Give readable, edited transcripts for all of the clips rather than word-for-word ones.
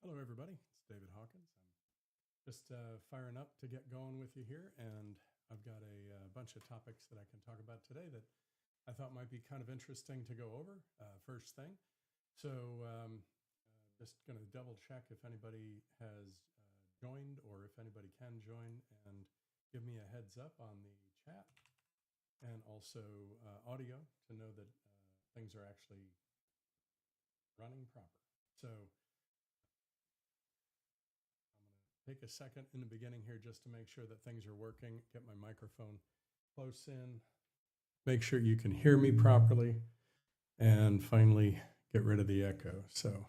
Hello, everybody. It's David Hawkins. I'm just firing up to get going with you here, and I've got a bunch of topics that I can talk about today that I thought might be kind of interesting to go over. First thing, so just going to double check if anybody has joined or if anybody can join, and give me a heads up on the chat, and also audio to know that things are actually running proper. So take a second in the beginning here just to make sure that things are working. Get my microphone close in. Make sure you can hear me properly. And finally, get rid of the echo. So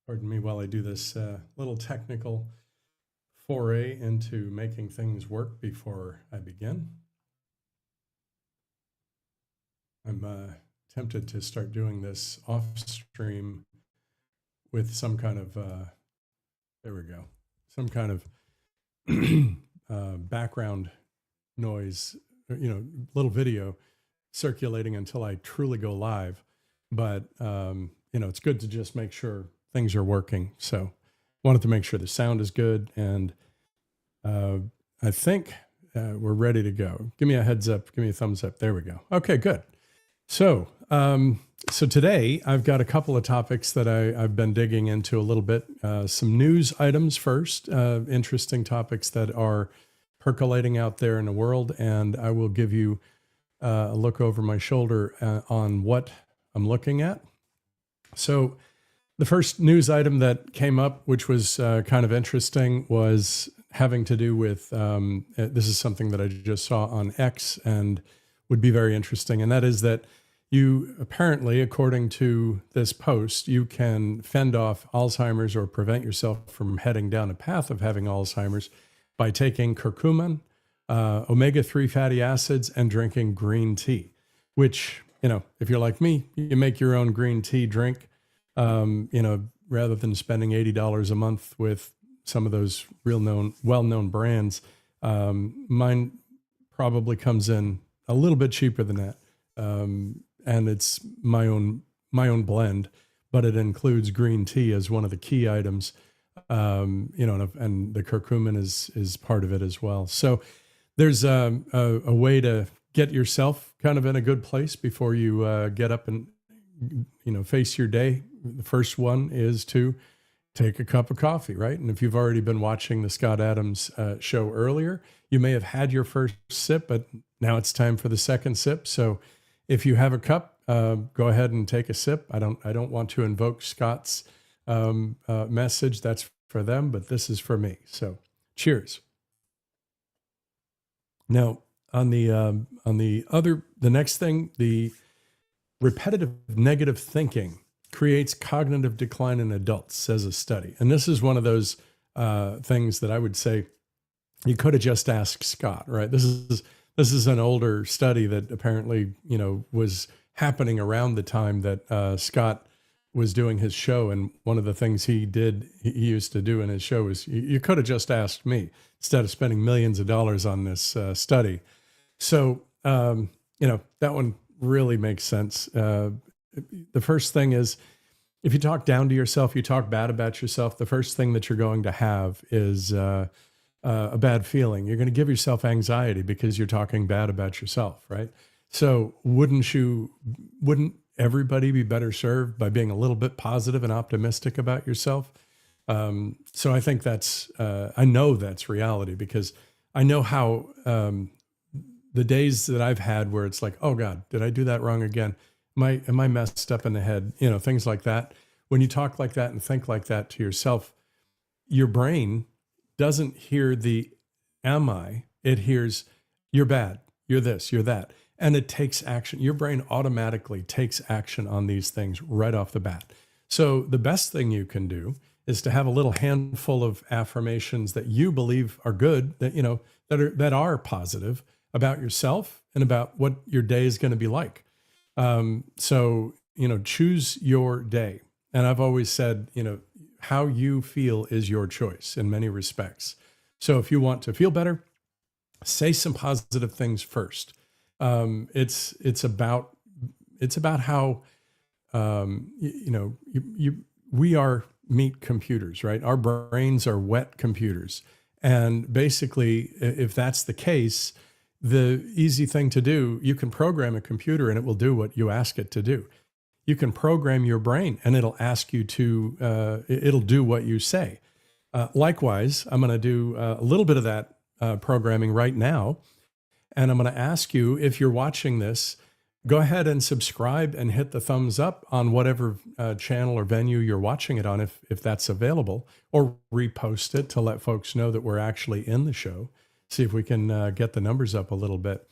pardon me while I do this little technical foray into making things work before I begin. I'm tempted to start doing this off stream with some kind of, there we go. Some kind of background noise, little video circulating until I truly go live. But, it's good to just make sure things are working. So wanted to make sure the sound is good. And I think we're ready to go. Give me a heads up. Give me a thumbs up. There we go. Okay, good. So, so today I've got a couple of topics that I've been digging into a little bit. Some news items first, interesting topics that are percolating out there in the world. And I will give you a look over my shoulder on what I'm looking at. So the first news item that came up, which was kind of interesting, was having to do with, this is something that I just saw on X and would be very interesting. And that is that you apparently, according to this post, you can fend off Alzheimer's or prevent yourself from heading down a path of having Alzheimer's by taking curcumin, omega-3 fatty acids, and drinking green tea, which, if you're like me, you make your own green tea drink, rather than spending $80 a month with some of those well-known brands. Mine probably comes in a little bit cheaper than that. And it's my own blend, but it includes green tea as one of the key items, and the curcumin is part of it as well. So there's a way to get yourself kind of in a good place before you get up and, face your day. The first one is to take a cup of coffee, right? And if you've already been watching the Scott Adams show earlier, you may have had your first sip, but now it's time for the second sip. So if you have a cup, go ahead and take a sip. I don't want to invoke Scott's message. That's for them, but this is for me. So cheers. Now on the next thing, the repetitive negative thinking creates cognitive decline in adults, says a study. And this is one of those things that I would say you could have just asked Scott, right? This is an older study that apparently, was happening around the time that Scott was doing his show. And one of the things he used to do in his show is, you could have just asked me instead of spending millions of dollars on this study. So, that one really makes sense. The first thing is, if you talk down to yourself, you talk bad about yourself, the first thing that you're going to have is a bad feeling. You're going to give yourself anxiety because you're talking bad about yourself, right? So wouldn't everybody be better served by being a little bit positive and optimistic about yourself? So I think I know that's reality, because I know how the days that I've had where it's like, oh God, did I do that wrong again? Am I messed up in the head? Things like that. When you talk like that and think like that to yourself, your brain doesn't hear the am I, it hears you're bad, you're this, you're that. And it takes action. Your brain automatically takes action on these things right off the bat. So the best thing you can do is to have a little handful of affirmations that you believe are good, that are positive about yourself and about what your day is going to be like. So, choose your day. And I've always said, how you feel is your choice in many respects. So if you want to feel better, say some positive things first. It's about how, we are meat computers, right? Our brains are wet computers. And basically, if that's the case, the easy thing to do, you can program a computer and it will do what you ask it to do. You can program your brain and it'll ask you to, it'll do what you say. Likewise, I'm going to do a little bit of that programming right now. And I'm going to ask you, if you're watching this, go ahead and subscribe and hit the thumbs up on whatever channel or venue you're watching it on, if that's available, or repost it to let folks know that we're actually in the show. See if we can get the numbers up a little bit.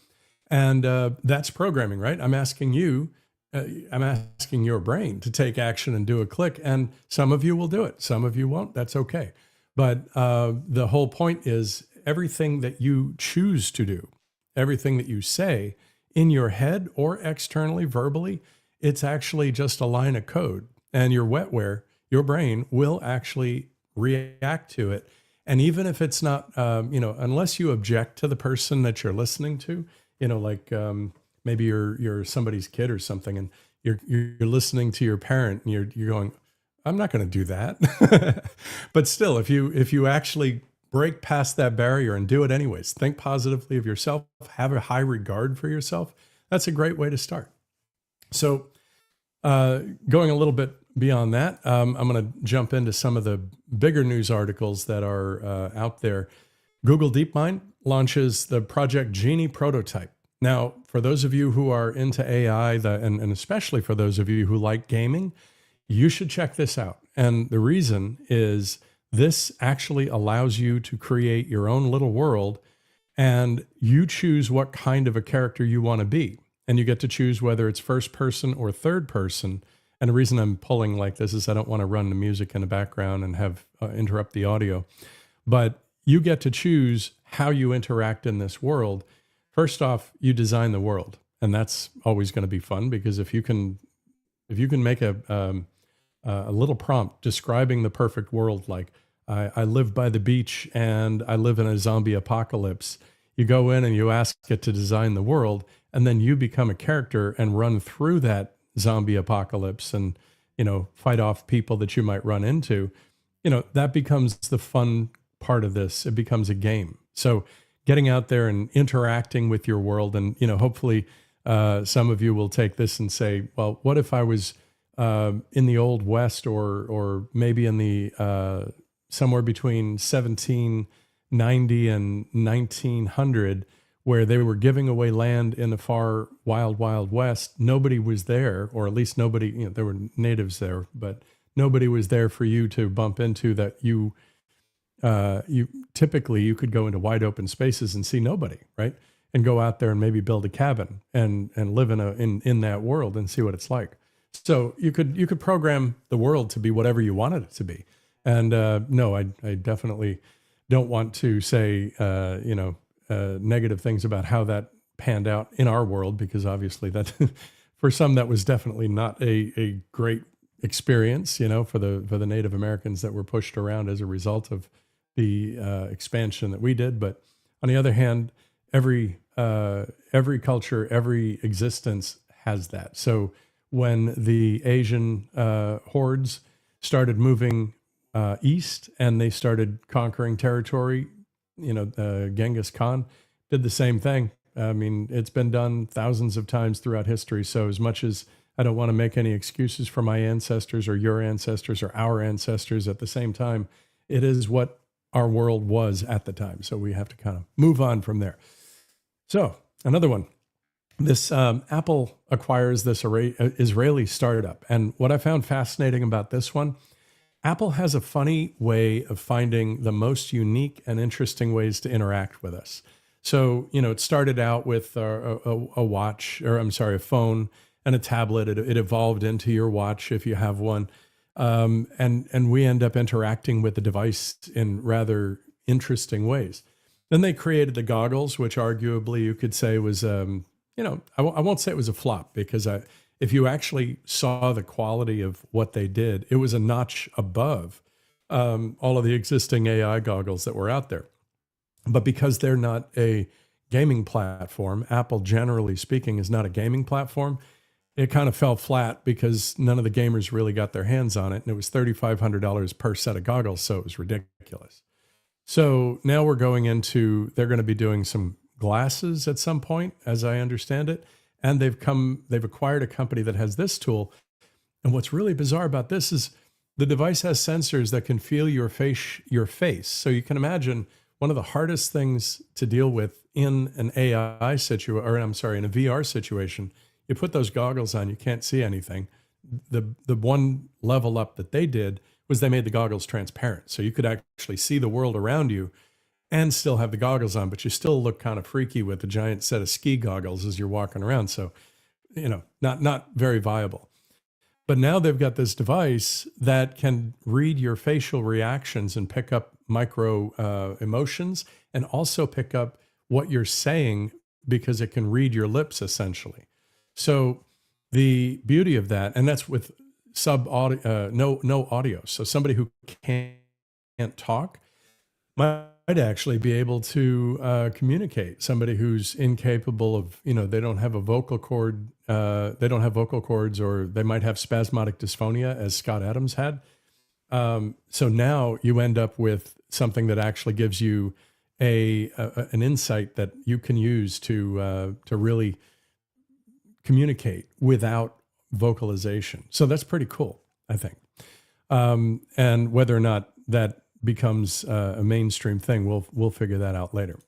And that's programming, right? I'm asking you, I'm asking your brain to take action and do a click. And some of you will do it. Some of you won't. That's okay. But the whole point is everything that you choose to do, everything that you say in your head or externally, verbally, it's actually just a line of code. And your wetware, your brain, will actually react to it. And even if it's not, unless you object to the person that you're listening to, like maybe you're somebody's kid or something, and you're listening to your parent, and you're going, I'm not going to do that. But still, if you actually break past that barrier and do it anyways, think positively of yourself, have a high regard for yourself, that's a great way to start. So going a little bit beyond that, I'm going to jump into some of the bigger news articles that are out there. Google DeepMind launches the Project Genie prototype. Now, for those of you who are into AI, and especially for those of you who like gaming, you should check this out. And the reason is this actually allows you to create your own little world, and you choose what kind of a character you want to be. And you get to choose whether it's first person or third person. And the reason I'm pulling like this is I don't want to run the music in the background and have interrupt the audio. But you get to choose how you interact in this world. First off, you design the world, and that's always going to be fun, because if you can make a little prompt describing the perfect world, like I live by the beach and I live in a zombie apocalypse. You go in and you ask it to design the world, and then you become a character and run through that zombie apocalypse and, fight off people that you might run into. That becomes the fun part of this. It becomes a game. So getting out there and interacting with your world, and, hopefully some of you will take this and say, well, what if I was in the Old West, or maybe in the somewhere between 1790 and 1900, where they were giving away land in the far wild, wild West. Nobody was there, or at least nobody, there were natives there, but nobody was there for you to bump into. That you typically you could go into wide open spaces and see nobody, right? And go out there and maybe build a cabin and live in that world and see what it's like. So you could program the world to be whatever you wanted it to be. And no, I definitely don't want to say negative things about how that panned out in our world, because obviously that for some that was definitely not a great experience, for the Native Americans that were pushed around as a result of the expansion that we did. But on the other hand, every culture, every existence has that. So when the Asian hordes started moving east and they started conquering territory, Genghis Khan did the same thing. I mean, it's been done thousands of times throughout history. So as much as I don't want to make any excuses for my ancestors or your ancestors or our ancestors, at the same time, it is what our world was at the time. So we have to kind of move on from there. So another one. This Apple acquires this Israeli startup. And what I found fascinating about this one, Apple has a funny way of finding the most unique and interesting ways to interact with us. So, it started out with a watch, or I'm sorry, a phone and a tablet. It evolved into your watch if you have one. And we end up interacting with the device in rather interesting ways. Then they created the goggles, which arguably you could say was, I won't say it was a flop, because if you actually saw the quality of what they did, it was a notch above all of the existing AI goggles that were out there. But because they're not a gaming platform, Apple, generally speaking, is not a gaming platform, it kind of fell flat because none of the gamers really got their hands on it. And it was $3,500 per set of goggles. So it was ridiculous. So now we're going into, they're going to be doing some glasses at some point, as I understand it. And they've acquired a company that has this tool. And what's really bizarre about this is the device has sensors that can feel your face. So you can imagine one of the hardest things to deal with in an AI situation, or I'm sorry, in a VR situation. You put those goggles on, you can't see anything. The one level up that they did was they made the goggles transparent. So you could actually see the world around you and still have the goggles on, but you still look kind of freaky with a giant set of ski goggles as you're walking around. So, not very viable. But now they've got this device that can read your facial reactions and pick up micro emotions and also pick up what you're saying because it can read your lips essentially. So the beauty of that, and that's with no audio. So somebody who can't talk might actually be able to communicate. Somebody who's incapable of, they don't have a vocal cord, they don't have vocal cords, or they might have spasmodic dysphonia, as Scott Adams had. So now you end up with something that actually gives you an insight that you can use to really communicate without vocalization. So that's pretty cool, I think. And whether or not that becomes a mainstream thing, we'll figure that out later.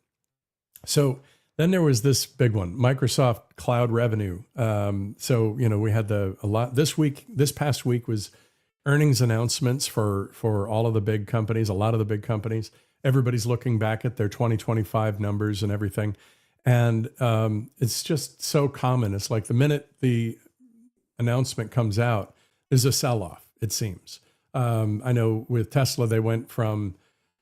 So then there was this big one, Microsoft Cloud revenue. So we had a lot this past week was earnings announcements for all of the big companies, a lot of the big companies. Everybody's looking back at their 2025 numbers and everything. And it's just so common. It's like the minute the announcement comes out, there's a sell-off, it seems. I know with Tesla, they went from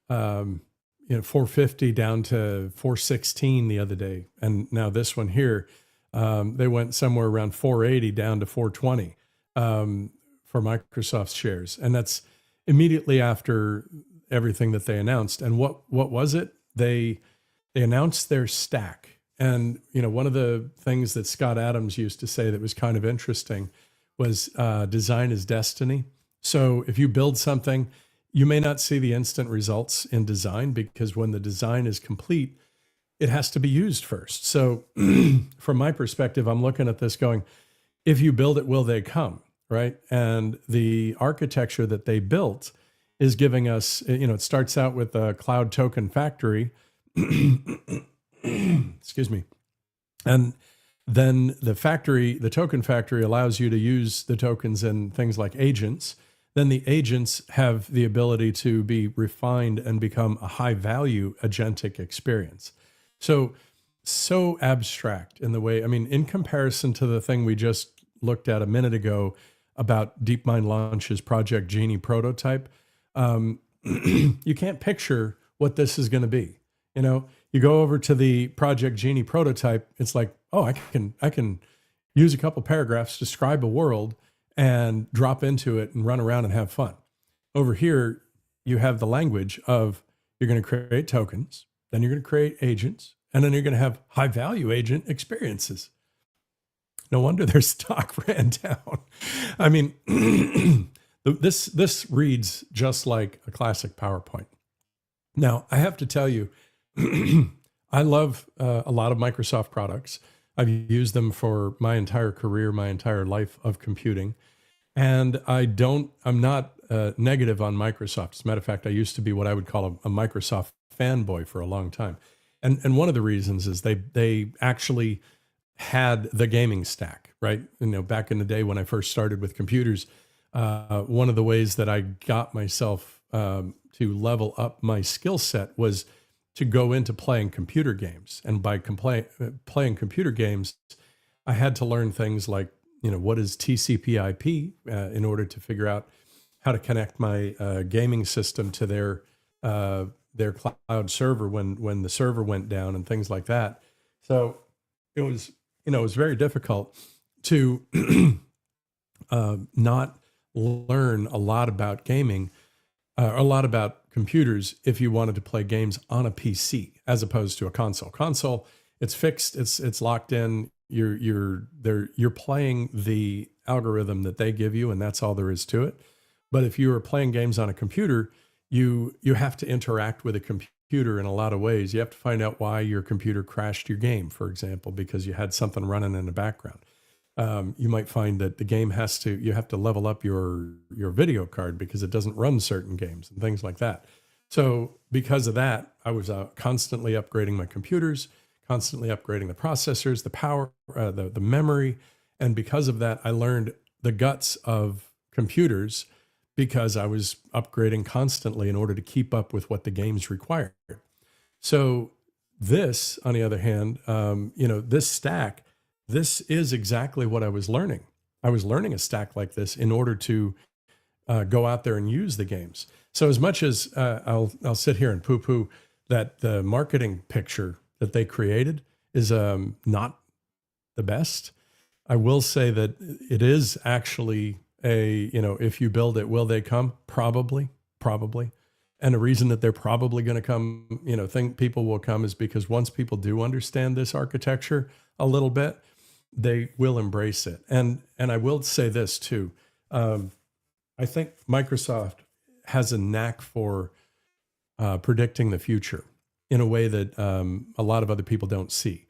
450 down to 416 the other day. And now this one here, they went somewhere around 480 down to 420 for Microsoft's shares. And that's immediately after everything that they announced. And what was it? They announced their stack. And, one of the things that Scott Adams used to say that was kind of interesting was design is destiny. So if you build something, you may not see the instant results in design because when the design is complete, it has to be used first. So from my perspective, I'm looking at this going, if you build it, will they come, right? And the architecture that they built is giving us, it starts out with a cloud token factory. Excuse me. And then the token factory allows you to use the tokens in things like agents. Then the agents have the ability to be refined and become a high value agentic experience. So abstract in the way, in comparison to the thing we just looked at a minute ago about DeepMind Launch's Project Genie prototype, you can't picture what this is going to be. You go over to the Project Genie prototype, it's like, oh, I can use a couple paragraphs, describe a world, and drop into it and run around and have fun. Over here, you have the language of you're going to create tokens, then you're going to create agents, and then you're going to have high value agent experiences. No wonder their stock ran down. This reads just like a classic PowerPoint. Now, I have to tell you, I love a lot of Microsoft products. I've used them for my entire career, my entire life of computing. And I'm not negative on Microsoft. As a matter of fact, I used to be what I would call a Microsoft fanboy for a long time. And one of the reasons is they actually had the gaming stack, right? Back in the day when I first started with computers, one of the ways that I got myself to level up my skill set was to go into playing computer games. And by playing computer games, I had to learn things like, what is TCP/IP in order to figure out how to connect my gaming system to their cloud server when the server went down and things like that. So it was very difficult to not learn a lot about gaming, a lot about computers if you wanted to play games on a PC as opposed to a console. Console, it's fixed, it's locked in. you're playing the algorithm that they give you, and that's all there is to it. But if you are playing games on a computer, you have to interact with a computer in a lot of ways. You have to find out why your computer crashed your game, for example, because you had something running in the background. You might find that the game you have to level up your video card because it doesn't run certain games and things like that. So because of that, I was constantly upgrading my computers, constantly upgrading the processors, the power, the memory. And because of that, I learned the guts of computers because I was upgrading constantly in order to keep up with what the games required. So this, on the other hand, this stack, this is exactly what I was learning. I was learning a stack like this in order to go out there and use the games. So as much as I'll sit here and poo-poo that the marketing picture that they created is not the best, I will say that it is actually if you build it, will they come? Probably. And the reason that they're probably going to come, think people will come is because once people do understand this architecture a little bit, they will embrace it. And I will say this too. I think Microsoft has a knack for predicting the future in a way that a lot of other people don't see.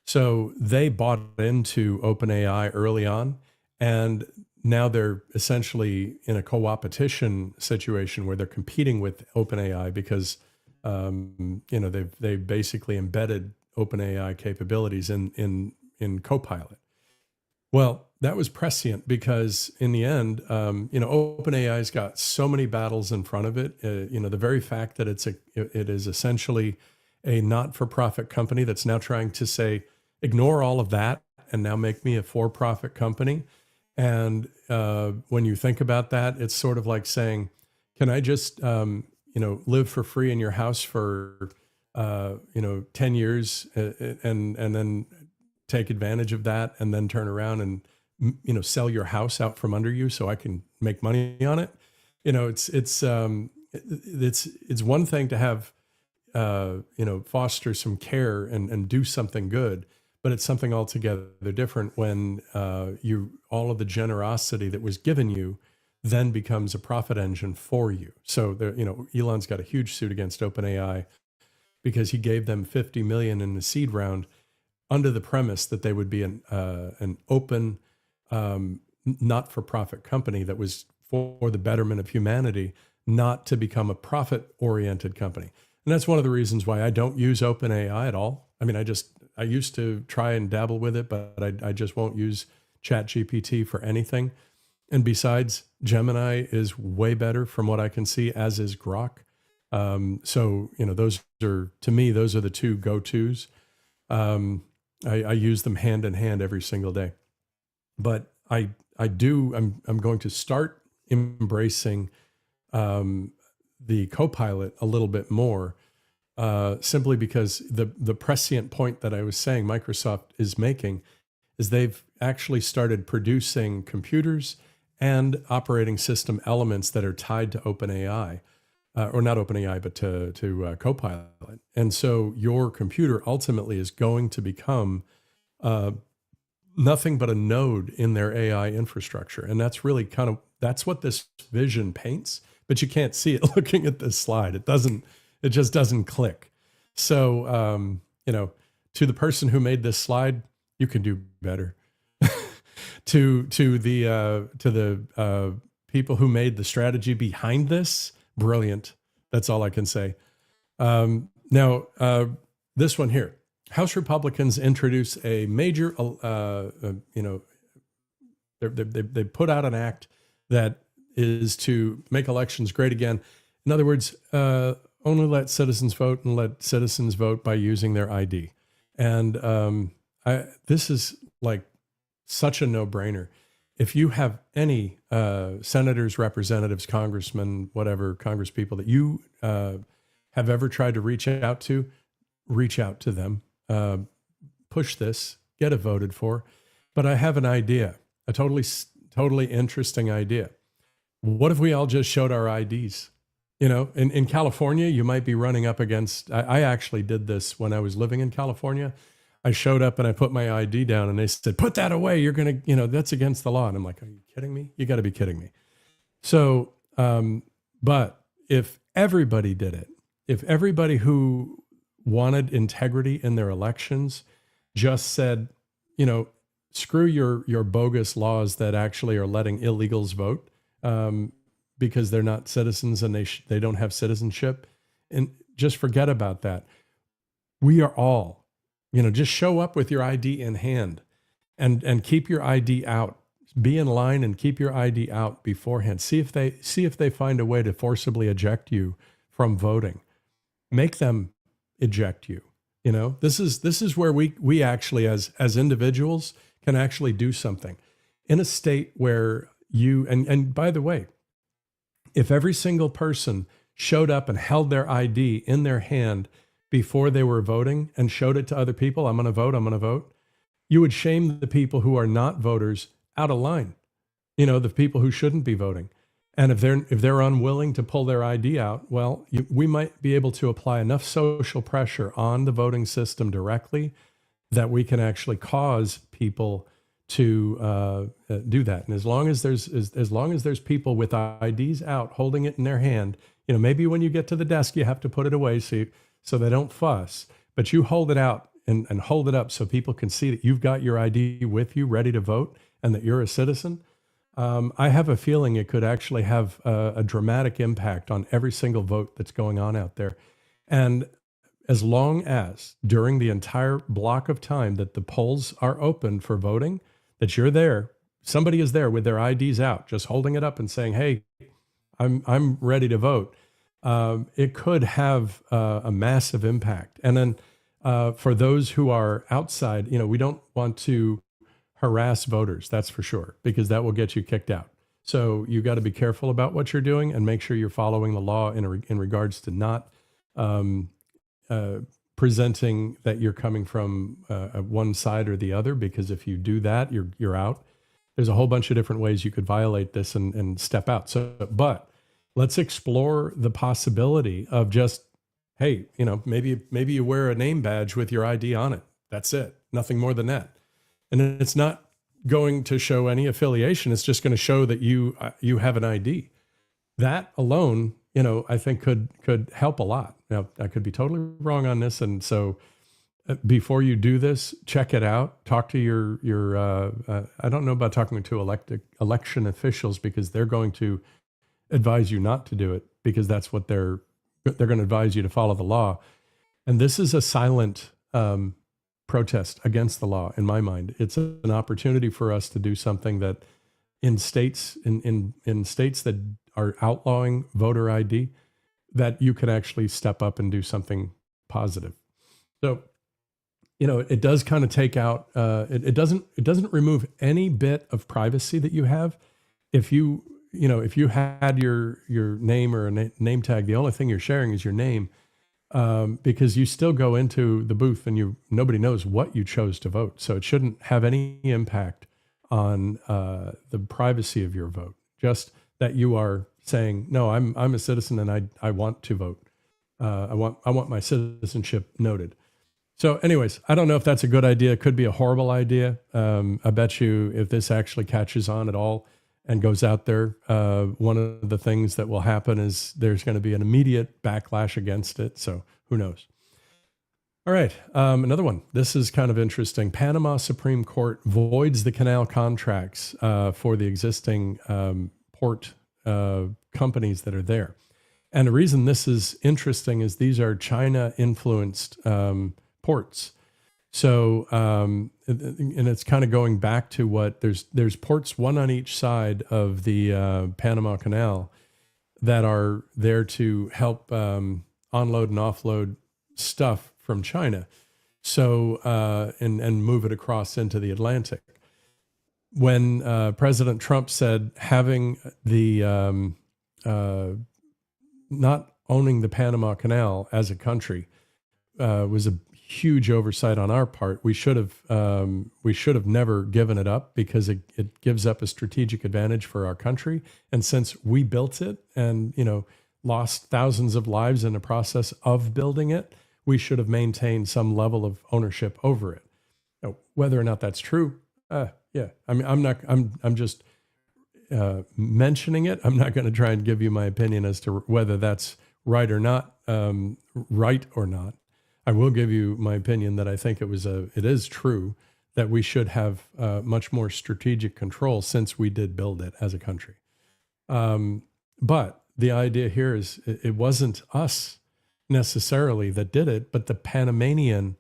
So they bought into OpenAI early on, and now they're essentially in a co-opetition situation where they're competing with OpenAI because they've basically embedded OpenAI capabilities in Copilot. Well, that was prescient because in the end, OpenAI's got so many battles in front of it. The very fact that it is essentially a not-for-profit company that's now trying to say, ignore all of that and now make me a for-profit company. And when you think about that, it's sort of like saying, can I just, live for free in your house for, 10 years and then take advantage of that and then turn around and, sell your house out from under you so I can make money on it. It's one thing to have, foster some care and do something good, but it's something altogether different when all of the generosity that was given you then becomes a profit engine for you. So Elon's got a huge suit against OpenAI because he gave them $50 million in the seed round under the premise that they would be an open, not-for-profit company that was for the betterment of humanity, not to become a profit-oriented company. And that's one of the reasons why I don't use OpenAI at all. I mean, I used to try and dabble with it, but I just won't use ChatGPT for anything. And besides, Gemini is way better from what I can see, as is Grok. Those are, to me, those are the two go-tos. I use them hand in hand every single day. But I'm going to start embracing the Copilot a little bit more, simply because the prescient point that I was saying Microsoft is making is they've actually started producing computers and operating system elements that are tied to OpenAI, or not OpenAI, but to Copilot. And so your computer ultimately is going to become nothing but a node in their AI infrastructure. And that's really that's what this vision paints, but you can't see it looking at this slide. It just doesn't click. So, to the person who made this slide, you can do better. to the people who made the strategy behind this, brilliant. That's all I can say. Now, this one here, House Republicans introduce a major, they put out an act that is to make elections great again. In other words, only let citizens vote and let citizens vote by using their ID. And this is like such a no-brainer. If you have any senators, representatives, congressmen, whatever, congresspeople that you have ever tried to reach out to them. Push this, get it voted for. But I have an idea, a totally interesting idea. What if we all just showed our IDs? In California, you might be running up against, I actually did this when I was living in California. I showed up and I put my ID down and they said, put that away. You're going to, that's against the law. And I'm like, are you kidding me? You got to be kidding me. So, but if everybody did it, if everybody who wanted integrity in their elections just said, screw your bogus laws that actually are letting illegals vote because they're not citizens and they don't have citizenship, and just forget about that. We are all, just show up with your ID in hand and keep your ID out. Be in line and keep your ID out beforehand. See if they find a way to forcibly eject you from voting. Make them eject you. This is where we actually as individuals can actually do something in a state where and by the way, if every single person showed up and held their ID in their hand before they were voting and showed it to other people, I'm going to vote, you would shame the people who are not voters out of line, the people who shouldn't be voting. And if they're unwilling to pull their ID out, well, we might be able to apply enough social pressure on the voting system directly that we can actually cause people to do that. And as long as there's people with IDs out holding it in their hand, maybe when you get to the desk you have to put it away so they don't fuss, but you hold it out and hold it up so people can see that you've got your ID with you, ready to vote, and that you're a citizen. I have a feeling it could actually have a dramatic impact on every single vote that's going on out there. And as long as during the entire block of time that the polls are open for voting, that you're there, somebody is there with their IDs out, just holding it up and saying, hey, I'm ready to vote. It could have a massive impact. And then for those who are outside, we don't want to harass voters, that's for sure, because that will get you kicked out. So you got to be careful about what you're doing and make sure you're following the law in regards to not presenting that you're coming from one side or the other, because if you do that, you're out. There's a whole bunch of different ways you could violate this and step out. So, but let's explore the possibility of just, hey, maybe you wear a name badge with your ID on it. That's it. Nothing more than that. And it's not going to show any affiliation. It's just going to show that you have an ID. That alone, I think could help a lot. Now, I could be totally wrong on this. And so before you do this, check it out. Talk to your I don't know about talking to election officials, because they're going to advise you not to do it, because that's what they're going to advise you to follow the law. And this is a silent protest against the law, in my mind. It's an opportunity for us to do something that in states that are outlawing voter ID, that you can actually step up and do something positive. So, it does kind of take out, it doesn't remove any bit of privacy that you have. If you had your name or a name tag, the only thing you're sharing is your name. Because you still go into the booth and nobody knows what you chose to vote. So it shouldn't have any impact on the privacy of your vote. Just that you are saying, no, I'm a citizen and I want to vote. I want my citizenship noted. So anyways, I don't know if that's a good idea. It could be a horrible idea. I bet you if this actually catches on at all and goes out there, one of the things that will happen is there's going to be an immediate backlash against it. So who knows? All right. Another one. This is kind of interesting. Panama Supreme Court voids the canal contracts for the existing port companies that are there. And the reason this is interesting is these are China-influenced ports. So, and it's kind of going back to what there's ports, one on each side of the Panama Canal, that are there to help onload and offload stuff from China. So, and move it across into the Atlantic. When President Trump said having the not owning the Panama Canal as a country was a huge oversight on our part. We should have never given it up, because it gives up a strategic advantage for our country. And since we built it and lost thousands of lives in the process of building it, we should have maintained some level of ownership over it. Now, whether or not that's true, yeah. I mean, I'm not. I'm just mentioning it. I'm not going to try and give you my opinion as to whether that's right or not. Right or not. I will give you my opinion that I think it is true that we should have much more strategic control since we did build it as a country. But the idea here is it wasn't us necessarily that did it, but the Panamanian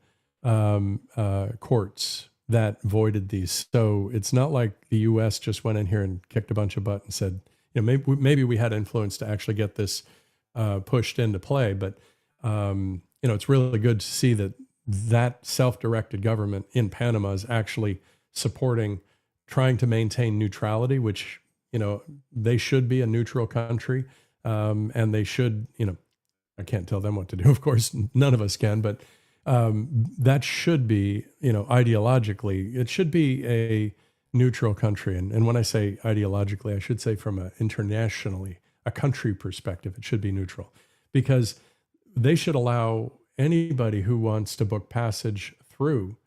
courts that voided these. So it's not like the U.S. just went in here and kicked a bunch of butt and said, maybe we had influence to actually get this pushed into play. But it's really good to see that self-directed government in Panama is actually supporting, trying to maintain neutrality, which they should be a neutral country, and they should. I can't tell them what to do. Of course, none of us can, but that should be, ideologically, it should be a neutral country. And when I say ideologically, I should say from a country perspective, it should be neutral, because they should allow anybody who wants to book passage through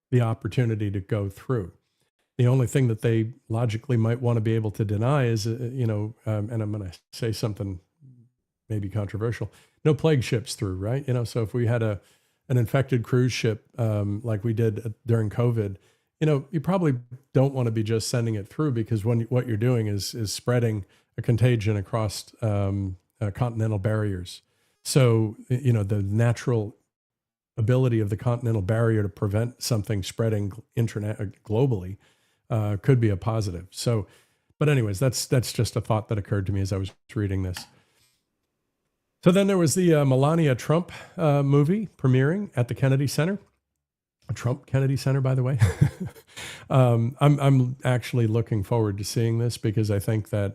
the opportunity to go through. The only thing that they logically might want to be able to deny is, and I'm going to say something maybe controversial, no plague ships through, right? So if we had an infected cruise ship like we did during COVID, you probably don't want to be just sending it through, because what you're doing is spreading a contagion across continental barriers. So, the natural ability of the continental barrier to prevent something spreading globally could be a positive. So, but anyways, that's just a thought that occurred to me as I was reading this. So then there was the Melania Trump movie premiering at the Kennedy Center. Trump Kennedy Center, by the way. I'm actually looking forward to seeing this, because I think that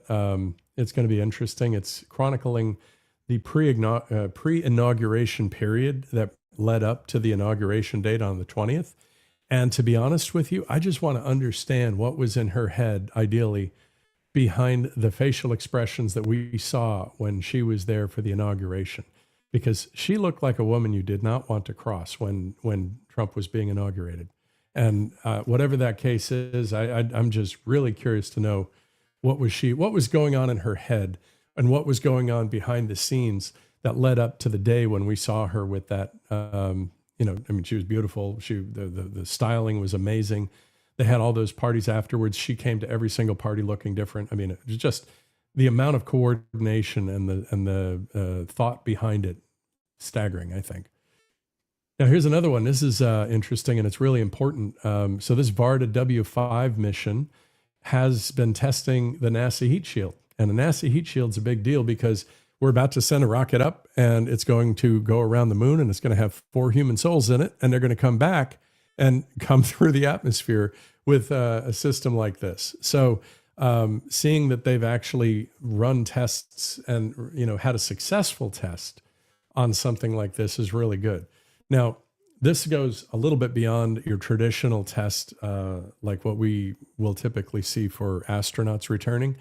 it's going to be interesting. It's chronicling the pre-inauguration period that led up to the inauguration date on the 20th. And to be honest with you, I just want to understand what was in her head, ideally, behind the facial expressions that we saw when she was there for the inauguration, because she looked like a woman you did not want to cross when Trump was being inaugurated. And whatever that case is, I'm just really curious to know what was going on in her head and what was going on behind the scenes that led up to the day when we saw her with that. She was beautiful. The styling was amazing. They had all those parties afterwards. She came to every single party looking different. I mean, it was just the amount of coordination and the thought behind it, staggering, I think. Now, here's another one. This is interesting, and it's really important. So this Varda W5 mission has been testing the NASA heat shield. And the NASA heat shield's a big deal, because we're about to send a rocket up, and it's going to go around the moon, and it's going to have 4 human souls in it, and they're going to come back and come through the atmosphere with a system like this. So seeing that they've actually run tests and had a successful test on something like this is really good. Now, this goes a little bit beyond your traditional test, like what we will typically see for astronauts returning.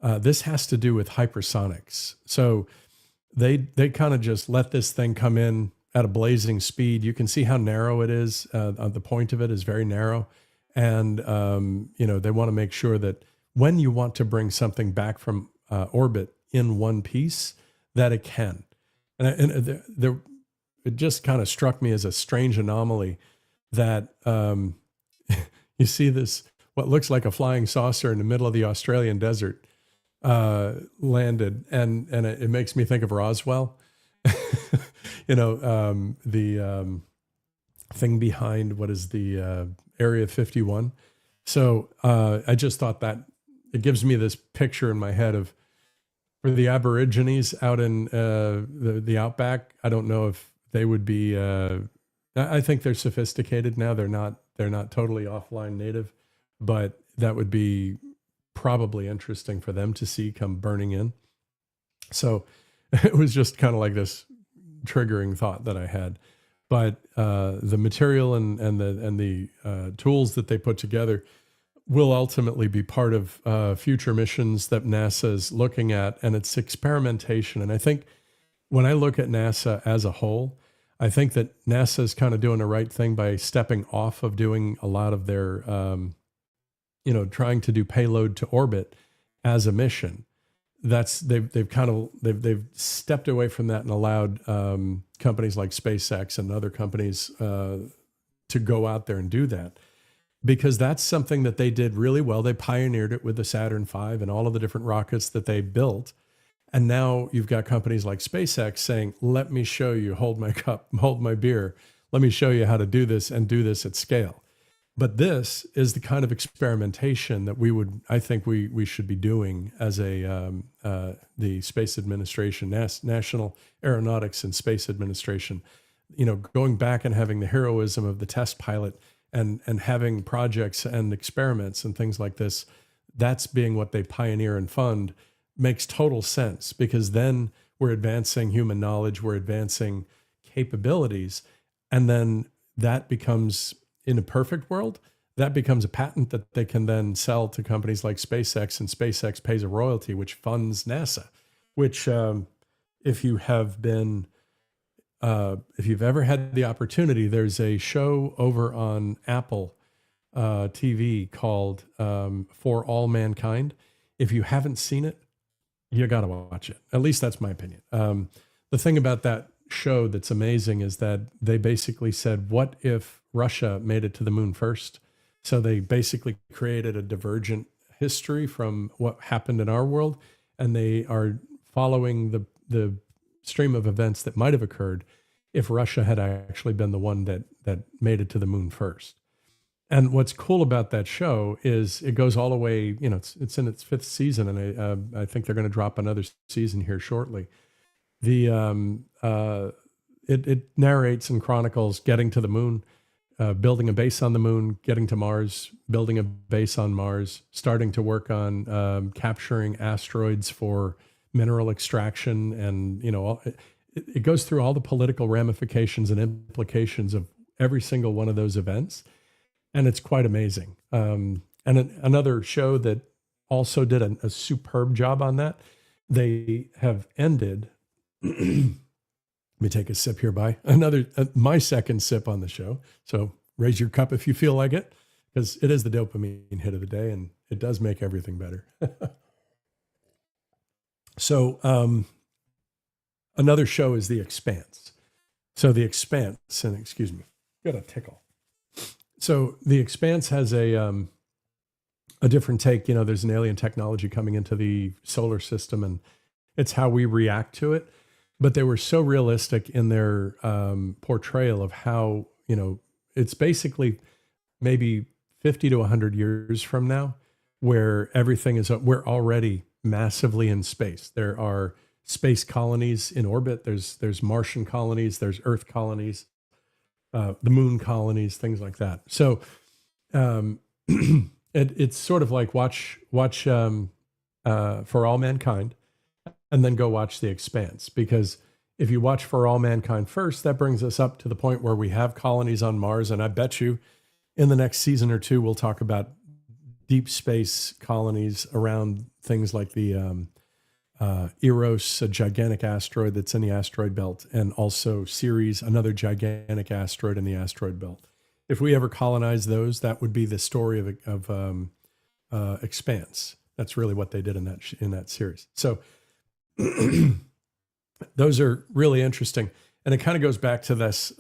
This has to do with hypersonics. So they kind of just let this thing come in at a blazing speed. You can see how narrow it is. The point of it is very narrow. And, they want to make sure that when you want to bring something back from orbit in one piece, that it can. And it just kind of struck me as a strange anomaly that you see this, what looks like a flying saucer in the middle of the Australian desert landed. And it makes me think of Roswell. The thing behind what is the Area 51. So I just thought that it gives me this picture in my head of, for the Aborigines out in the outback. I don't know if they would be. I think they're sophisticated now. They're not totally offline native, but that would be probably interesting for them to see come burning in. So it was just kind of like this triggering thought that I had. But the material and the tools that they put together will ultimately be part of future missions that NASA is looking at, and it's experimentation. And I think when I look at NASA as a whole, I think that NASA is kind of doing the right thing by stepping off of doing a lot of their, trying to do payload to orbit as a mission. They've stepped away from that and allowed companies like SpaceX and other companies to go out there and do that, because that's something that they did really well. They pioneered it with the Saturn V and all of the different rockets that they built. And now you've got companies like SpaceX saying, let me show you, hold my cup, hold my beer. Let me show you how to do this and do this at scale. But this is the kind of experimentation that I think we should be doing as the Space Administration, National Aeronautics and Space Administration, going back and having the heroism of the test pilot and having projects and experiments and things like this. That's being what they pioneer and fund makes total sense, because then we're advancing human knowledge, we're advancing capabilities, and then that becomes, in a perfect world, that becomes a patent that they can then sell to companies like SpaceX, and SpaceX pays a royalty, which funds NASA, which if you've ever had the opportunity, there's a show over on Apple TV called For All Mankind. If you haven't seen it, you got to watch it. At least that's my opinion. The thing about that show that's amazing is that they basically said, what if Russia made it to the moon first? So they basically created a divergent history from what happened in our world, and they are following the stream of events that might have occurred if Russia had actually been the one that made it to the moon first. And what's cool about that show is it goes all the way, it's in its 5th season, and I think they're going to drop another season here shortly. It narrates and chronicles getting to the moon, building a base on the moon, getting to Mars, building a base on Mars, starting to work on capturing asteroids for mineral extraction, and it goes through all the political ramifications and implications of every single one of those events. And it's quite amazing. And another show that also did a superb job on that, they have ended. Let me take a sip here my second sip on the show. So raise your cup if you feel like it, because it is the dopamine hit of the day, and it does make everything better. So another show is The Expanse. So The Expanse, and excuse me, got a tickle. So The Expanse has a different take. There's an alien technology coming into the solar system, and it's how we react to it. But they were so realistic in their portrayal of how, it's basically maybe 50 to 100 years from now, where we're already massively in space. There are space colonies in orbit. There's Martian colonies, there's Earth colonies, the moon colonies, things like that. So it's sort of like watch For All Mankind, and then go watch The Expanse. Because if you watch For All Mankind first, that brings us up to the point where we have colonies on Mars. And I bet you in the next season or two, we'll talk about deep space colonies around things like the Eros, a gigantic asteroid that's in the asteroid belt, and also Ceres, another gigantic asteroid in the asteroid belt. If we ever colonize those, that would be the story of Expanse. That's really what they did in that series. So those are really interesting. And it kind of goes back to this,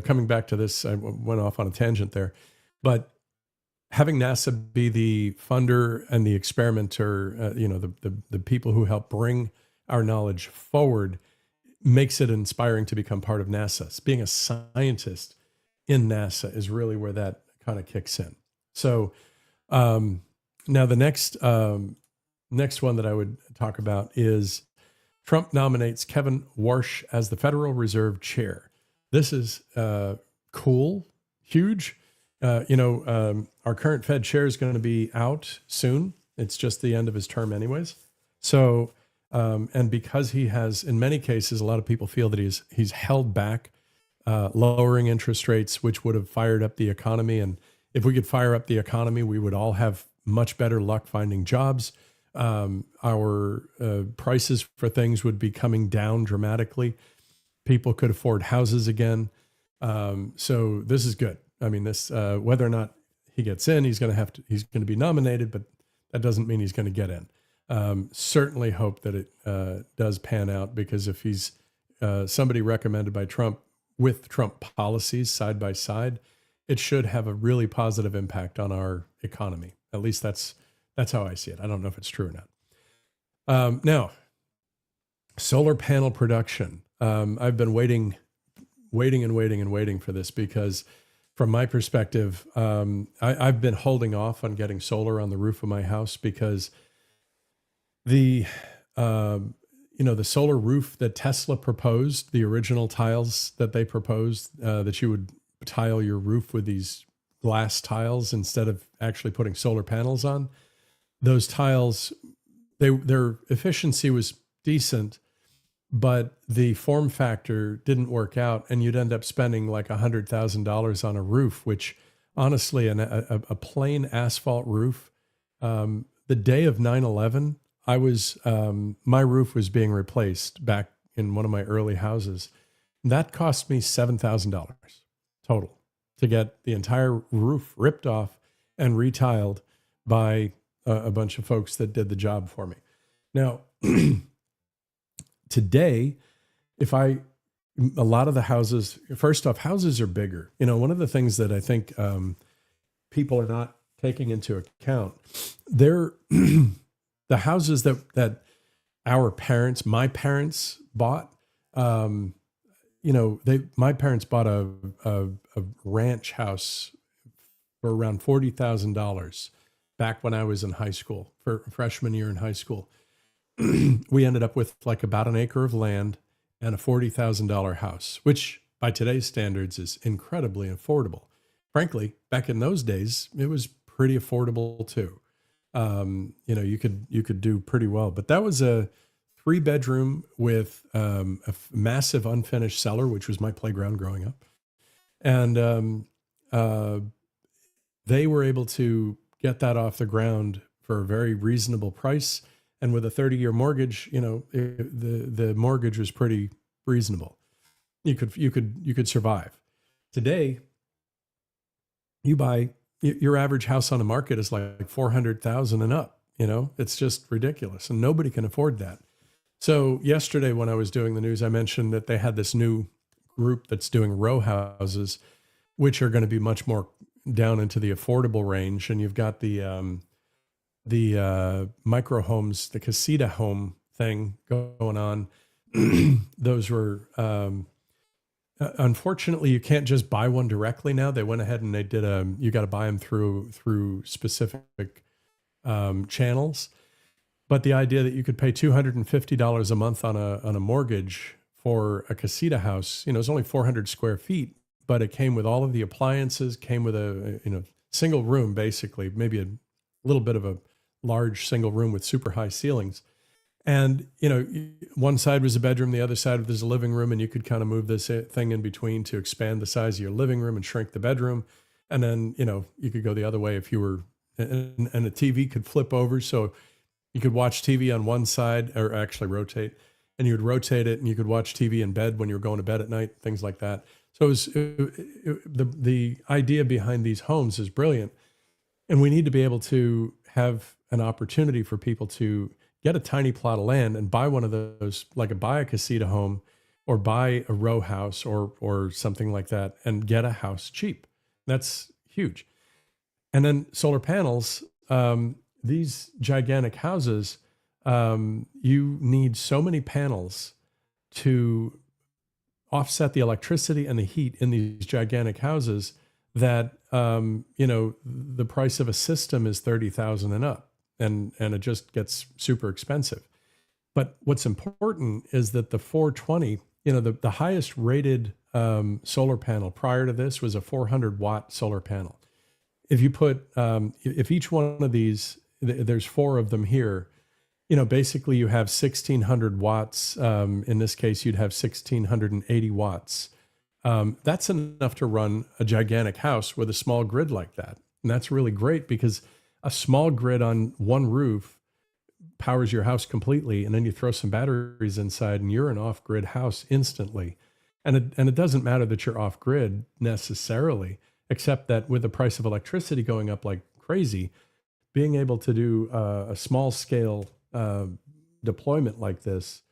coming back to this, I went off on a tangent there, but having NASA be the funder and the experimenter, the people who help bring our knowledge forward, makes it inspiring to become part of NASA. Being a scientist in NASA is really where that kind of kicks in. So now the next one that I would talk about is Trump nominates Kevin Warsh as the Federal Reserve Chair. This is cool, huge. Our current Fed chair is going to be out soon. It's just the end of his term anyways. So, and because he has, in many cases, a lot of people feel that he's held back lowering interest rates, which would have fired up the economy. And if we could fire up the economy, we would all have much better luck finding jobs. Our prices for things would be coming down dramatically. People could afford houses again. So this is good. I mean, this whether or not he gets in, he's going to be nominated, but that doesn't mean he's going to get in. Certainly hope that it does pan out, because if he's somebody recommended by Trump with Trump policies side by side, it should have a really positive impact on our economy. At least that's how I see it. I don't know if it's true or not. Now, solar panel production. I've been waiting for this, because from my perspective, I've been holding off on getting solar on the roof of my house, because the solar roof that Tesla proposed, the original tiles that they proposed, that you would tile your roof with these glass tiles instead of actually putting solar panels on, those tiles, their efficiency was decent, but the form factor didn't work out, and you'd end up spending like $100,000 on a roof, which honestly, a plain asphalt roof, the day of 9/11, my roof was being replaced back in one of my early houses. That cost me $7,000 total to get the entire roof ripped off and retiled by a bunch of folks that did the job for me. Now, today, a lot of the houses, first off, houses are bigger. One of the things that I think people are not taking into account, they're the houses that my parents bought. My parents bought a ranch house for around $40,000 back when I was in high school, for freshman year in high school. We ended up with like about an acre of land and a $40,000 house, which by today's standards is incredibly affordable. Frankly, back in those days, it was pretty affordable too. You could do pretty well, but that was a 3-bedroom with a massive unfinished cellar, which was my playground growing up. And they were able to get that off the ground for a very reasonable price. And with a 30-year mortgage, the mortgage was pretty reasonable. You could survive. Today, you buy your average house on the market is like 400,000 and up. It's just ridiculous, and nobody can afford that. So yesterday, when I was doing the news, I mentioned that they had this new group that's doing row houses, which are going to be much more down into the affordable range. And you've got the micro homes, the casita home thing going on. Those were, unfortunately, you can't just buy one directly now. They went ahead and they did you got to buy them through specific channels. But the idea that you could pay $250 a month on a mortgage for a casita house, it's only 400 square feet, but it came with all of the appliances, came with a single room, basically, maybe a little bit of a large single room with super high ceilings. And, one side was a bedroom, the other side was a living room, and you could kind of move this thing in between to expand the size of your living room and shrink the bedroom. And then, you could go the other way if you were, and the TV could flip over. So you could watch TV on one side, or actually rotate, and you would rotate it and you could watch TV in bed when you were going to bed at night, things like that. So the idea behind these homes is brilliant. And we need to be able to have an opportunity for people to get a tiny plot of land and buy one of those, like buy a casita home or buy a row house or something like that, and get a house cheap. That's huge. And then solar panels, these gigantic houses, you need so many panels to offset the electricity and the heat in these gigantic houses that, the price of a system is $30,000 and up, and it just gets super expensive. But what's important is that the 420, the highest rated solar panel prior to this was a 400-watt solar panel. If you put, if each one of these, there's 4 of them here, basically you have 1,600 watts. In this case, you'd have 1,680 watts. That's enough to run a gigantic house with a small grid like that. And that's really great, because a small grid on one roof powers your house completely. And then you throw some batteries inside and you're an off-grid house instantly. And it doesn't matter that you're off grid necessarily, except that with the price of electricity going up like crazy, being able to do a small scale deployment like this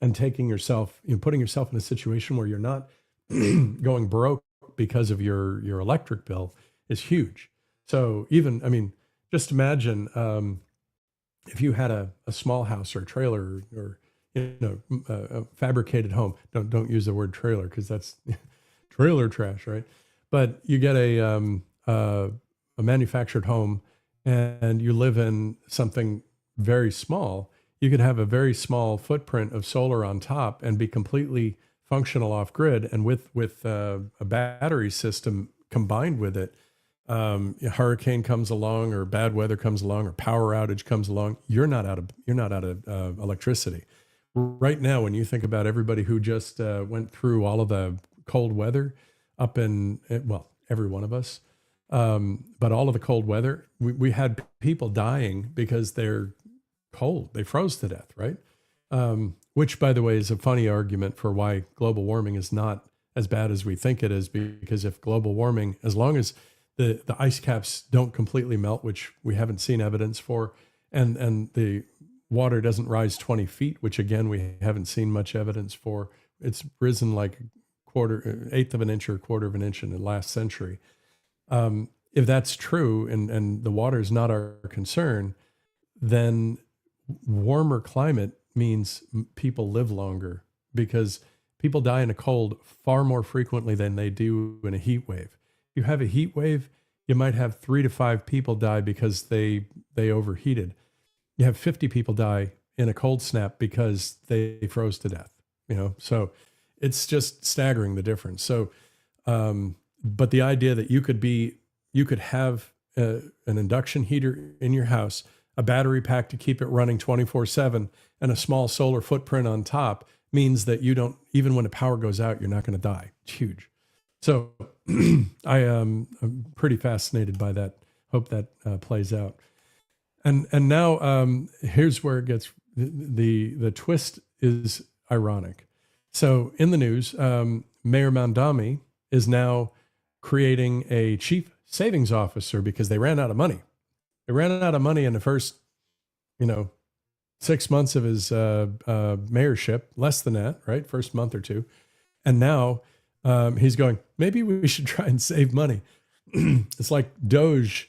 and taking yourself, putting yourself in a situation where you're not going broke because of your electric bill is huge. So even, I mean, just imagine if you had a small house or a trailer or a fabricated home. Don't use the word trailer because that's trailer trash, right? But you get a manufactured home and you live in something very small. You could have a very small footprint of solar on top and be completely functional off grid. And with a battery system combined with it, a hurricane comes along or bad weather comes along or power outage comes along, you're not out of electricity. Right now, when you think about everybody who just went through all of the cold weather up in, well, every one of us, but all of the cold weather, we had people dying because they're cold. They froze to death, right? Which, by the way, is a funny argument for why global warming is not as bad as we think it is, because if global warming, as long as the ice caps don't completely melt, which we haven't seen evidence for, and the water doesn't rise 20 feet, which again, we haven't seen much evidence for. It's risen like eighth of an inch or quarter of an inch in the last century. If that's true and the water is not our concern, then warmer climate means people live longer because people die in a cold far more frequently than they do in a heat wave. You have a heat wave, you might have 3 to 5 people die because they overheated. You have 50 people die in a cold snap because they froze to death, so it's just staggering the difference. So, but the idea that you could have an induction heater in your house, a battery pack to keep it running 24/7, and a small solar footprint on top means that you don't, even when the power goes out, you're not going to die. It's huge. So I'm pretty fascinated by that. Hope that plays out. And now here's where it gets, the twist is ironic. So in the news, Mayor Mamdani is now creating a chief savings officer because they ran out of money. They ran out of money in the first, 6 months of his mayorship, less than that, right? First month or two. And now he's going, maybe we should try and save money. It's like Doge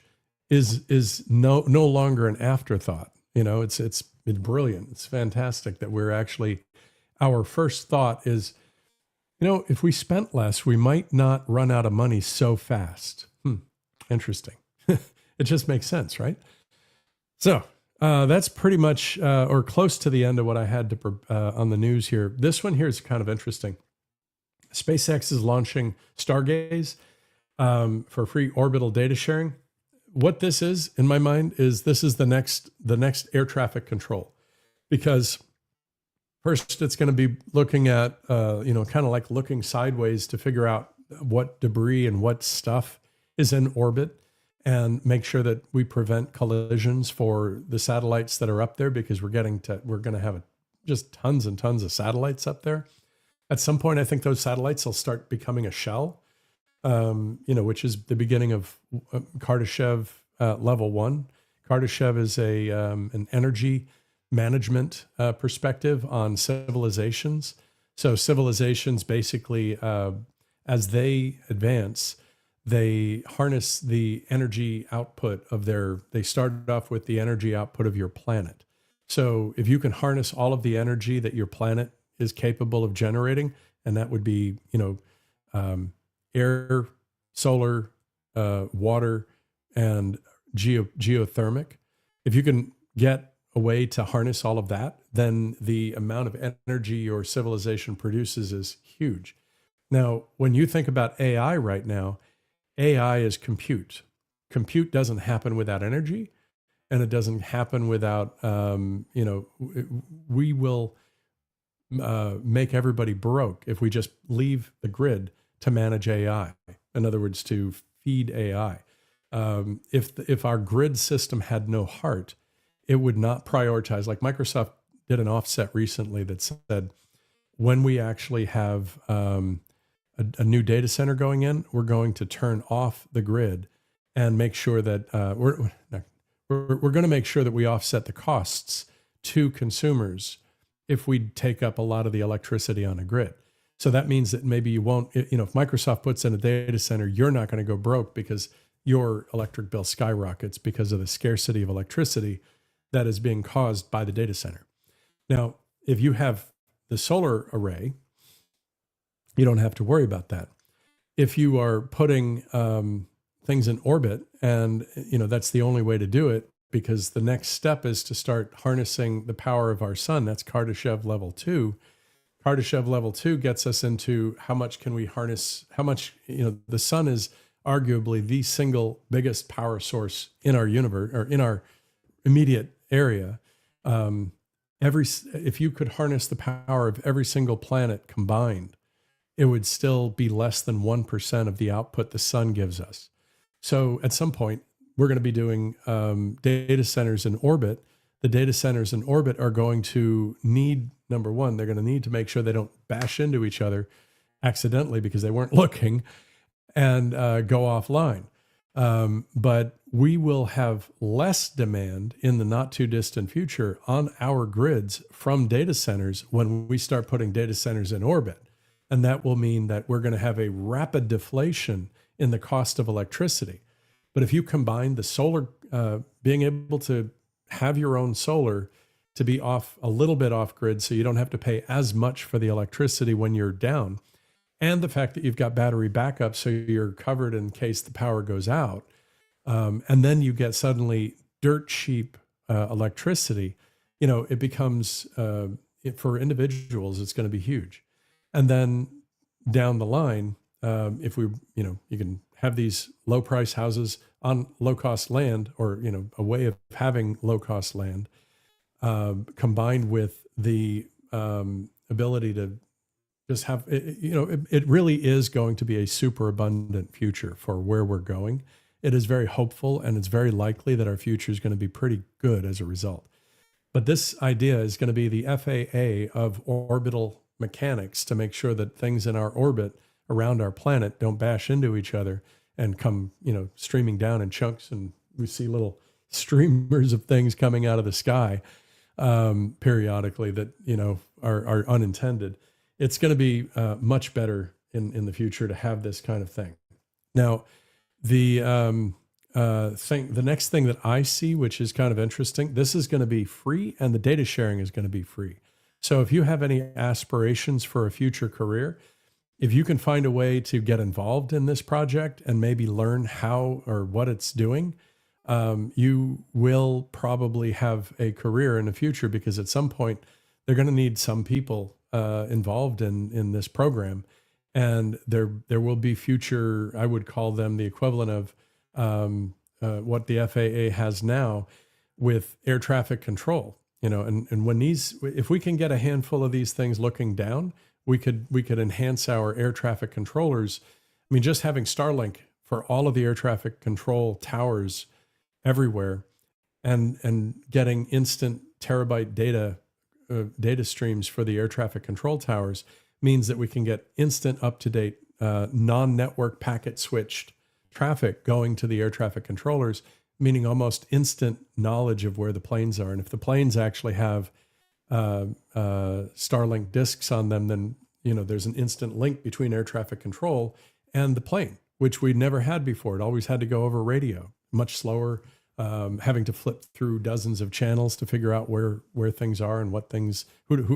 is no longer an afterthought. It's brilliant. It's fantastic that we're actually, our first thought is, if we spent less, we might not run out of money so fast. Interesting. It just makes sense, right? So that's pretty much or close to the end of what I had to on the news here. This one here is kind of interesting. SpaceX is launching Stargaze for free orbital data sharing. What this is, in my mind, is this is the next air traffic control, because first it's going to be looking at kind of like looking sideways to figure out what debris and what stuff is in orbit and make sure that we prevent collisions for the satellites that are up there, because we're going to have just tons and tons of satellites up there. At some point, I think those satellites will start becoming a shell, which is the beginning of Kardashev level 1. Kardashev is an energy management perspective on civilizations. So civilizations basically, as they advance, they harness the energy output of they started off with the energy output of your planet. So if you can harness all of the energy that your planet is capable of generating, and that would be, air, solar, water, and geothermic. If you can get a way to harness all of that, then the amount of energy your civilization produces is huge. Now, when you think about AI right now, AI is compute. Compute doesn't happen without energy, and it doesn't happen without, we will make everybody broke if we just leave the grid to manage AI. In other words, to feed AI. If our grid system had no heart, it would not prioritize. Like Microsoft did an offset recently that said, when we actually have a new data center going in, we're going to turn off the grid and make sure that we're going to make sure that we offset the costs to consumers if we take up a lot of the electricity on a grid. So that means that maybe you won't, if Microsoft puts in a data center, you're not going to go broke because your electric bill skyrockets because of the scarcity of electricity that is being caused by the data center. Now, if you have the solar array, you don't have to worry about that. If you are putting things in orbit, and that's the only way to do it, because the next step is to start harnessing the power of our sun. That's Kardashev level 2. Kardashev level 2 gets us into how much can we harness, how much, the sun is arguably the single biggest power source in our universe or in our immediate area. If you could harness the power of every single planet combined, it would still be less than 1% of the output the sun gives us. So at some point, we're going to be doing data centers in orbit. The data centers in orbit are going to need, number one, they're going to need to make sure they don't bash into each other accidentally because they weren't looking and go offline. But we will have less demand in the not too distant future on our grids from data centers when we start putting data centers in orbit. And that will mean that we're going to have a rapid deflation in the cost of electricity. But if you combine the solar, being able to have your own solar to be off a little bit off grid so you don't have to pay as much for the electricity when you're down, and the fact that you've got battery backup so you're covered in case the power goes out, and then you get suddenly dirt cheap electricity, it becomes, for individuals, it's going to be huge. And then down the line, if we, you can have these low price houses on low cost land, or, a way of having low cost land, combined with the ability to just have, it really is going to be a super abundant future for where we're going. It is very hopeful, and it's very likely that our future is going to be pretty good as a result. But this idea is going to be the FAA of orbital mechanics to make sure that things in our orbit around our planet don't bash into each other and come, streaming down in chunks, and we see little streamers of things coming out of the sky periodically that, are unintended. It's going to be much better in the future to have this kind of thing. Now, the next thing that I see, which is kind of interesting, this is going to be free, and the data sharing is going to be free. So if you have any aspirations for a future career, if you can find a way to get involved in this project and maybe learn how or what it's doing, you will probably have a career in the future, because at some point they're going to need some people involved in this program. And there will be future, I would call them the equivalent of what the FAA has now with air traffic control. And when if we can get a handful of these things looking down, we could enhance our air traffic controllers. I mean, just having Starlink for all of the air traffic control towers everywhere, and getting instant terabyte data streams for the air traffic control towers means that we can get instant, up-to-date, non-network packet switched traffic going to the air traffic controllers, meaning almost instant knowledge of where the planes are. And if the planes actually have Starlink discs on them, then there's an instant link between air traffic control and the plane, which we never had before. It always had to go over radio, much slower, having to flip through dozens of channels to figure out where things are and what things,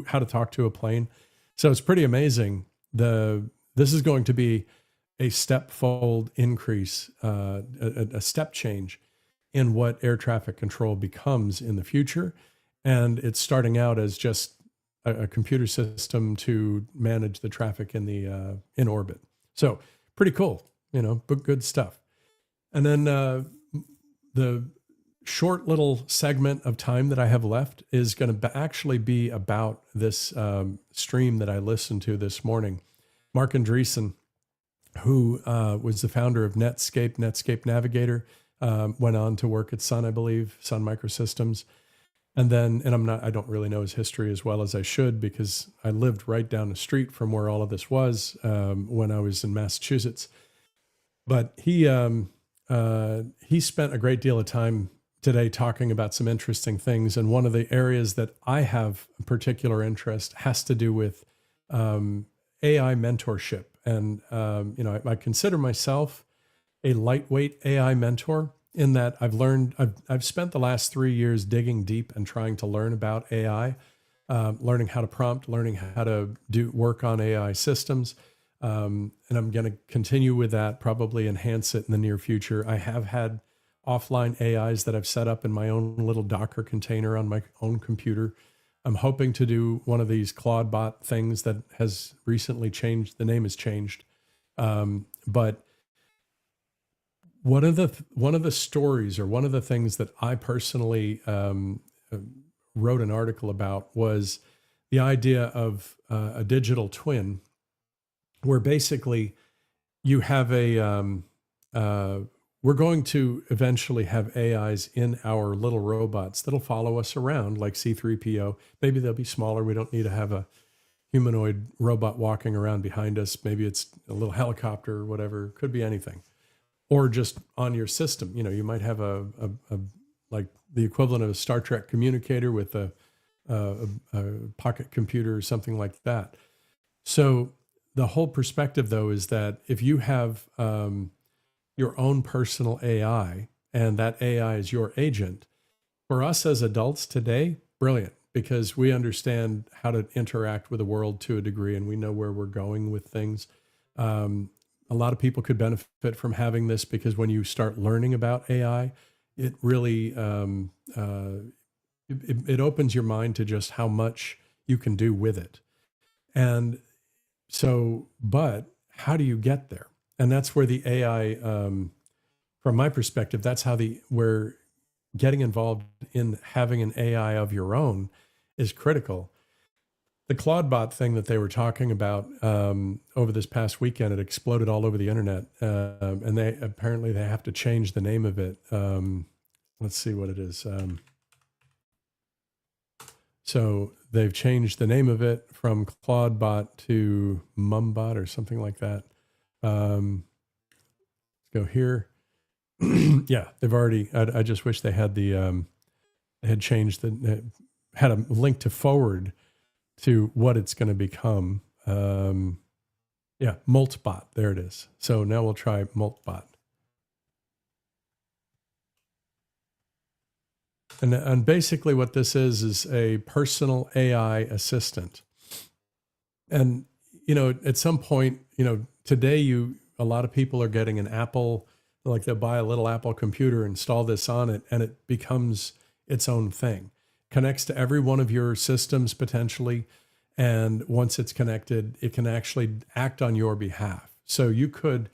how to talk to a plane. So it's pretty amazing. This is going to be a step-fold increase, a step change in what air traffic control becomes in the future. And it's starting out as just a computer system to manage the traffic in orbit. So pretty cool, but good stuff. And then the short little segment of time that I have left is going to actually be about this stream that I listened to this morning. Mark Andreessen, who was the founder of Netscape Navigator, went on to work at Sun, I believe, Sun Microsystems. And then, and I don't really know his history as well as I should because I lived right down the street from where all of this was when I was in Massachusetts. But he spent a great deal of time today talking about some interesting things. And one of the areas that I have a particular interest has to do with AI mentorship. And, I consider myself a lightweight AI mentor in that I've spent the last 3 years digging deep and trying to learn about AI, learning how to prompt, learning how to do work on AI systems. And I'm going to continue with that, probably enhance it in the near future. I have had offline AIs that I've set up in my own little Docker container on my own computer. I'm hoping to do one of these Claude bot things that has recently changed. The name has changed. But one of the stories, or one of the things that I personally wrote an article about, was the idea of a digital twin, where basically you have we're going to eventually have AIs in our little robots that'll follow us around like C-3PO. Maybe they'll be smaller. We don't need to have a humanoid robot walking around behind us. Maybe it's a little helicopter or whatever. Could be anything. Or just on your system. You might have a like the equivalent of a Star Trek communicator with a pocket computer or something like that. So the whole perspective, though, is that if you have your own personal AI and that AI is your agent, for us as adults today, brilliant, because we understand how to interact with the world to a degree and we know where we're going with things. A lot of people could benefit from having this because when you start learning about AI, it really it opens your mind to just how much you can do with it. And so, but how do you get there? And that's where the AI, from my perspective, that's how where getting involved in having an AI of your own is critical. The Claudebot thing that they were talking about over this past weekend, it exploded all over the internet, and they have to change the name of it. Let's see what it is. So they've changed the name of it from Claudebot to Mumbot or something like that. Let's go here. Yeah, they've already. I just wish they had had changed had a link to forward to what it's going to become. Yeah, Moltbot. There it is. So now we'll try Moltbot. And basically what this is a personal AI assistant. And, at some point, today a lot of people are getting an Apple, like they'll buy a little Apple computer, install this on it, and it becomes its own thing. Connects to every one of your systems potentially. And once it's connected, it can actually act on your behalf. So you could,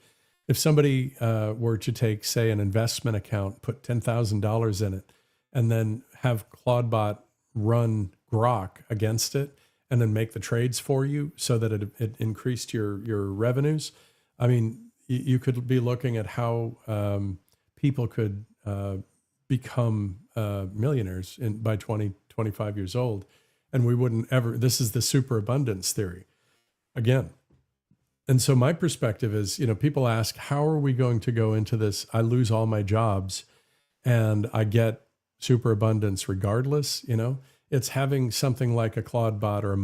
if somebody were to take, say, an investment account, put $10,000 in it, and then have Claudebot run Grok against it, and then make the trades for you so that it increased your revenues. I mean, you could be looking at how people could become millionaires by 25 years old. And we wouldn't ever, this is the superabundance theory again. And so my perspective is, people ask, how are we going to go into this? I lose all my jobs and I get superabundance regardless. It's having something like a Claudebot or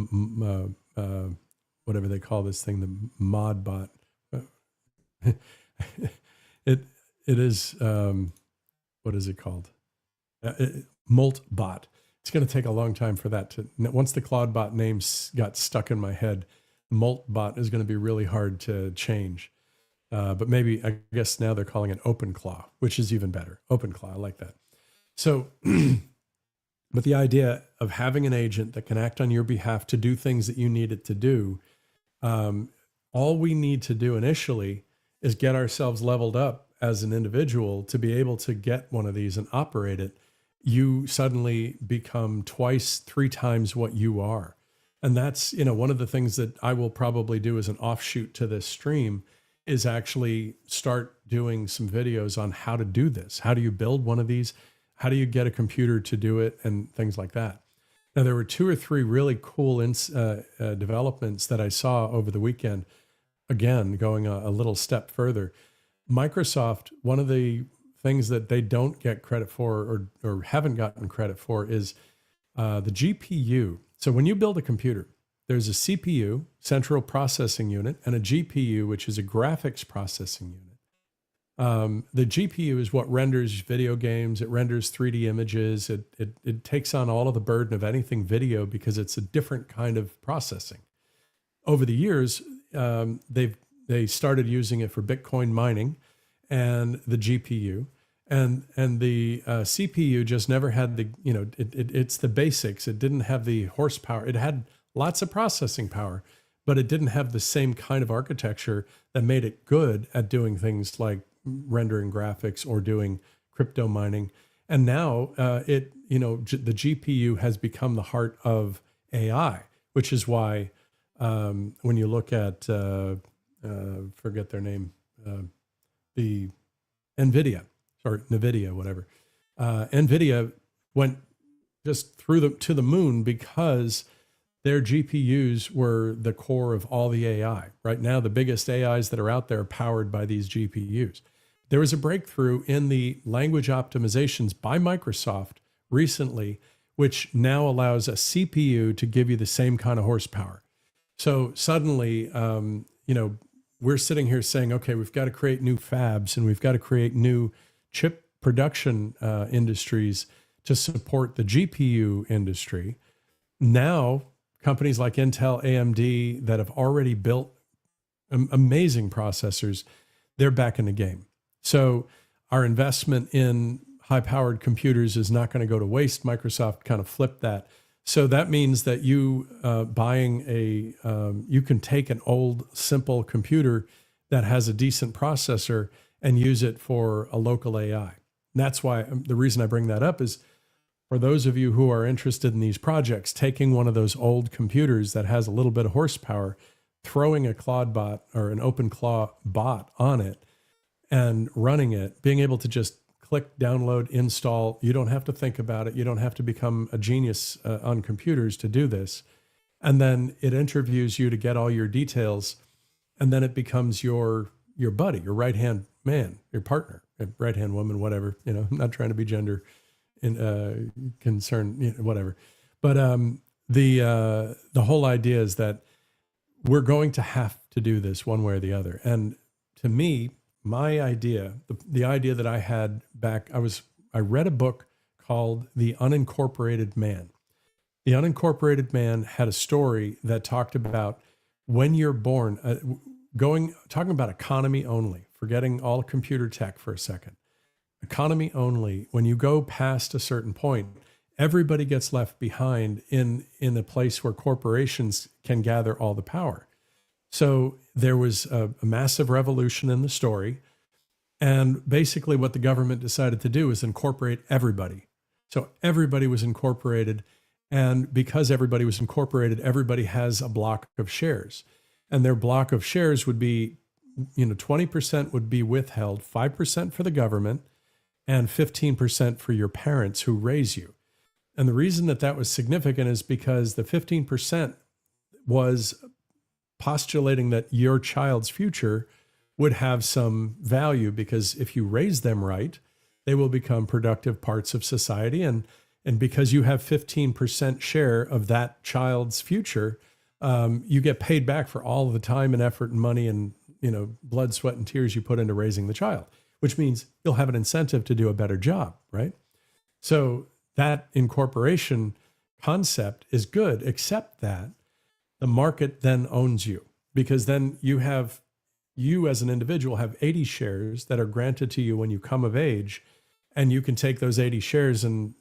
whatever they call this thing, the Modbot. It is, what is it called? Moltbot. It's going to take a long time for that once the Claudebot name got stuck in my head, Moltbot is going to be really hard to change. But maybe, I guess now they're calling it OpenClaw, which is even better. OpenClaw, I like that. So, but the idea of having an agent that can act on your behalf to do things that you need it to do, all we need to do initially is get ourselves leveled up as an individual to be able to get one of these and operate it. You suddenly become 3 times what you are. And that's, one of the things that I will probably do as an offshoot to this stream is actually start doing some videos on how to do this. How do you build one of these? How do you get a computer to do it, and things like that. Now, there were two or three really cool developments that I saw over the weekend. Again, going a little step further, Microsoft, one of the things that they don't get credit for, or haven't gotten credit for, is the GPU. So when you build a computer, there's a CPU, central processing unit, and a GPU, which is a graphics processing unit. The GPU is what renders video games. It renders 3D images. It takes on all of the burden of anything video because it's a different kind of processing. Over the years, they started using it for Bitcoin mining and the GPU, and the CPU just never had the, it's the basics. It didn't have the horsepower. It had lots of processing power, but it didn't have the same kind of architecture that made it good at doing things like rendering graphics or doing crypto mining. And now the GPU has become the heart of AI, which is why when you look at, forget their name, the NVIDIA, whatever. NVIDIA went just to the moon because their GPUs were the core of all the AI. Right now, the biggest AIs that are out there are powered by these GPUs. There was a breakthrough in the language optimizations by Microsoft recently, which now allows a CPU to give you the same kind of horsepower. So suddenly, we're sitting here saying, okay, we've got to create new fabs and we've got to create new chip production industries to support the GPU industry. Now, companies like Intel, AMD that have already built amazing processors, they're back in the game. So our investment in high-powered computers is not going to go to waste. Microsoft kind of flipped that. So that means that you you can take an old, simple computer that has a decent processor and use it for a local AI. And that's why the reason I bring that up is for those of you who are interested in these projects, taking one of those old computers that has a little bit of horsepower, throwing a Claude bot or an OpenClaw bot on it and running it, being able to just click, download, install. You don't have to think about it. You don't have to become a genius on computers to do this. And then it interviews you to get all your details. And then it becomes your buddy, your right-hand man, your partner, right-hand woman, whatever. I'm not trying to be gender concerned, whatever. But the whole idea is that we're going to have to do this one way or the other. And to me, my idea, the idea that I had back, I read a book called The Unincorporated Man. The Unincorporated Man had a story that talked about when you're born, talking about economy only, forgetting all computer tech for a second. Economy only, when you go past a certain point, everybody gets left behind in a place where corporations can gather all the power. So there was a massive revolution in the story. And basically what the government decided to do is incorporate everybody. So everybody was incorporated. And because everybody was incorporated, everybody has a block of shares. And their block of shares would be, 20% would be withheld, 5% for the government, and 15% for your parents who raise you. And the reason that was significant is because the 15% was postulating that your child's future would have some value, because if you raise them right, they will become productive parts of society. And because you have 15% share of that child's future, you get paid back for all of the time and effort and money and, blood, sweat, and tears you put into raising the child, which means you'll have an incentive to do a better job, right? So that incorporation concept is good, except that the market then owns you, because then you as an individual have 80 shares that are granted to you when you come of age, and you can take those 80 shares and,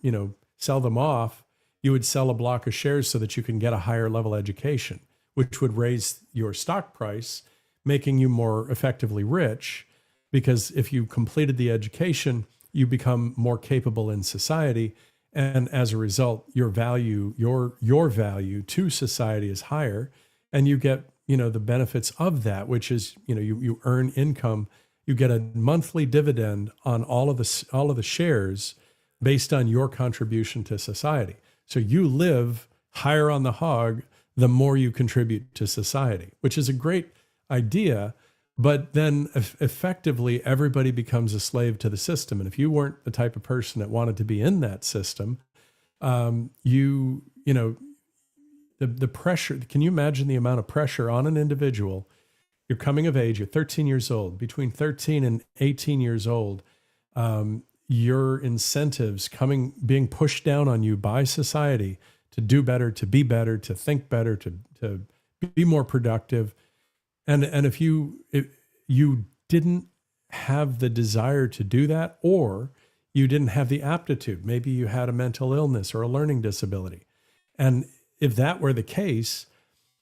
sell them off. You would sell a block of shares so that you can get a higher level education, which would raise your stock price, making you more effectively rich, because if you completed the education, you become more capable in society. And as a result, your value to society is higher, and you get, the benefits of that, which is, you earn income, you get a monthly dividend on all of the shares based on your contribution to society. So you live higher on the hog the more you contribute to society, which is a great idea. But then effectively, everybody becomes a slave to the system. And if you weren't the type of person that wanted to be in that system, the pressure, can you imagine the amount of pressure on an individual? You're coming of age, you're 13 years old, between 13 and 18 years old, your incentives being pushed down on you by society to do better, to be better, to think better, to be more productive. And if you didn't have the desire to do that, or you didn't have the aptitude, maybe you had a mental illness or a learning disability. And if that were the case,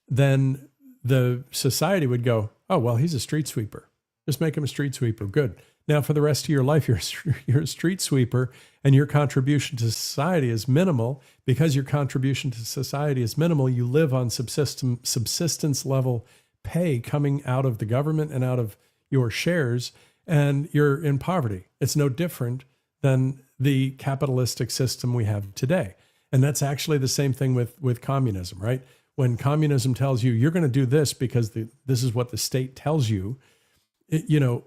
then the society would go, oh, well, he's a street sweeper. Just make him a street sweeper. Good. Now, for the rest of your life, you're a street sweeper, and your contribution to society is minimal. Because your contribution to society is minimal, you live on subsistence level pay coming out of the government and out of your shares, and you're in poverty. It's no different than the capitalistic system we have today. And that's actually the same thing with communism, right? When communism tells you you're going to do this because this is what the state tells you,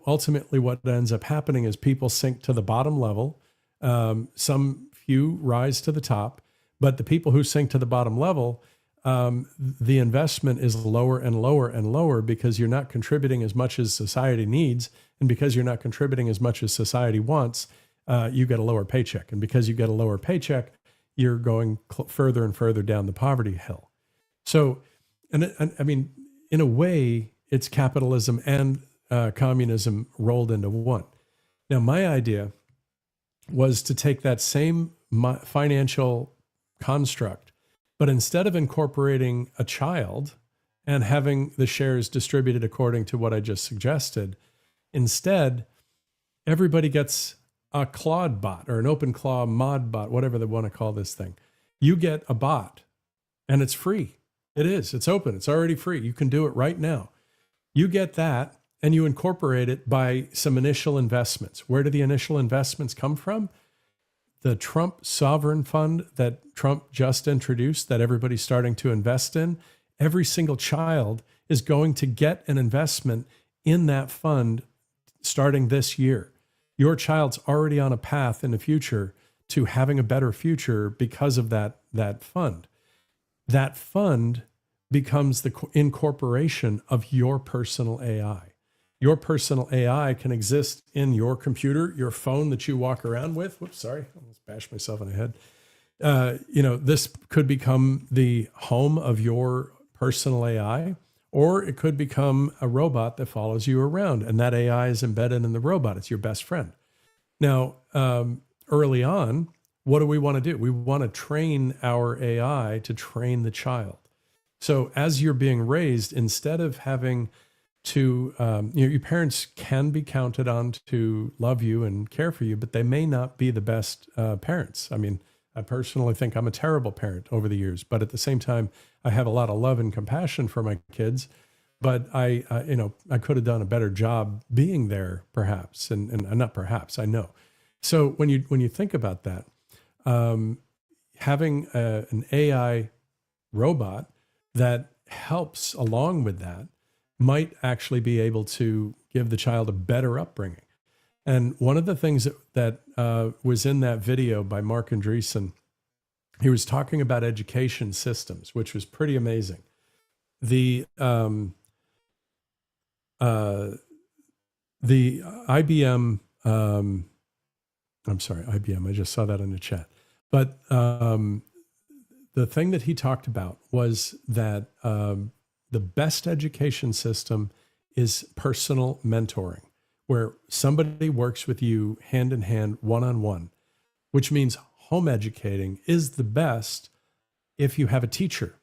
ultimately what ends up happening is people sink to the bottom level. Some few rise to the top, but the people who sink to the bottom level, the investment is lower and lower and lower because you're not contributing as much as society needs. And because you're not contributing as much as society wants, you get a lower paycheck. And because you get a lower paycheck, you're going further and further down the poverty hill. So, and I mean, in a way, it's capitalism and communism rolled into one. Now, my idea was to take that same financial construct, but instead of incorporating a child and having the shares distributed according to what I just suggested, instead, everybody gets a Claude bot or an OpenClaw mod bot, whatever they want to call this thing. You get a bot and it's free. It is. It's open. It's already free. You can do it right now. You get that and you incorporate it by some initial investments. Where do the initial investments come from? The Trump Sovereign Fund that Trump just introduced that everybody's starting to invest in. Every single child is going to get an investment in that fund starting this year. Your child's already on a path in the future to having a better future because of that fund. That fund becomes the incorporation of your personal AI. Your personal AI can exist in your computer, your phone that you walk around with. Whoops, sorry, I almost bashed myself on the head. This could become the home of your personal AI, or it could become a robot that follows you around, and that AI is embedded in the robot. It's your best friend. Now, early on, what do we want to do? We want to train our AI to train the child. So as you're being raised, instead of having to, your parents can be counted on to love you and care for you, but they may not be the best parents. I mean, I personally think I'm a terrible parent over the years, but at the same time, I have a lot of love and compassion for my kids. But I could have done a better job being there, perhaps, and not perhaps, I know. So when you think about that, having an AI robot that helps along with that might actually be able to give the child a better upbringing. And one of the things that was in that video by Mark Andreessen, he was talking about education systems, which was pretty amazing. The IBM, I'm sorry, IBM, I just saw that in the chat. But the thing that he talked about was that the best education system is personal mentoring, where somebody works with you hand in hand, one-on-one, which means home educating is the best if you have a teacher.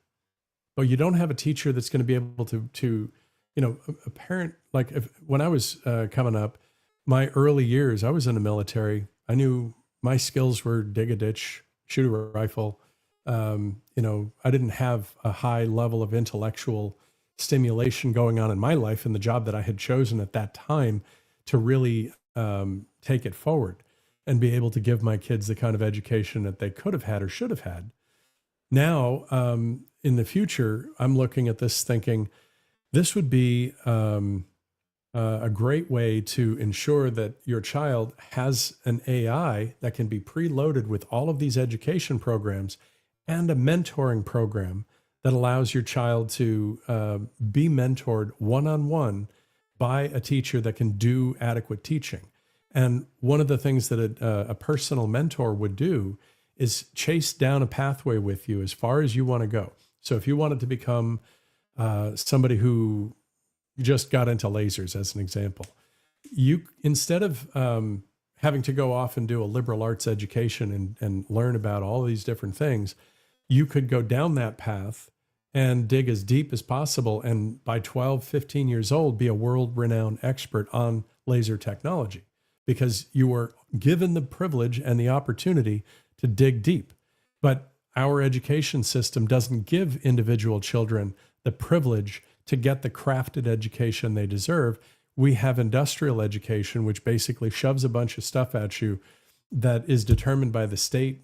But you don't have a teacher that's going to be able to a parent, like when I was coming up, my early years, I was in the military. I knew my skills were dig a ditch, shoot a rifle. I didn't have a high level of intellectual stimulation going on in my life in the job that I had chosen at that time to really take it forward. and be able to give my kids the kind of education that they could have had or should have had. Now, in the future, I'm looking at this thinking this would be a great way to ensure that your child has an AI that can be preloaded with all of these education programs and a mentoring program that allows your child to be mentored one-on-one by a teacher that can do adequate teaching. And one of the things that a personal mentor would do is chase down a pathway with you as far as you want to go. So if you wanted to become somebody who just got into lasers, as an example, you, instead of having to go off and do a liberal arts education and learn about all these different things, you could go down that path and dig as deep as possible. And by 12, 15 years old, be a world-renowned expert on laser technology, because you were given the privilege and the opportunity to dig deep. But our education system doesn't give individual children the privilege to get the crafted education they deserve. We have industrial education, which basically shoves a bunch of stuff at you that is determined by the state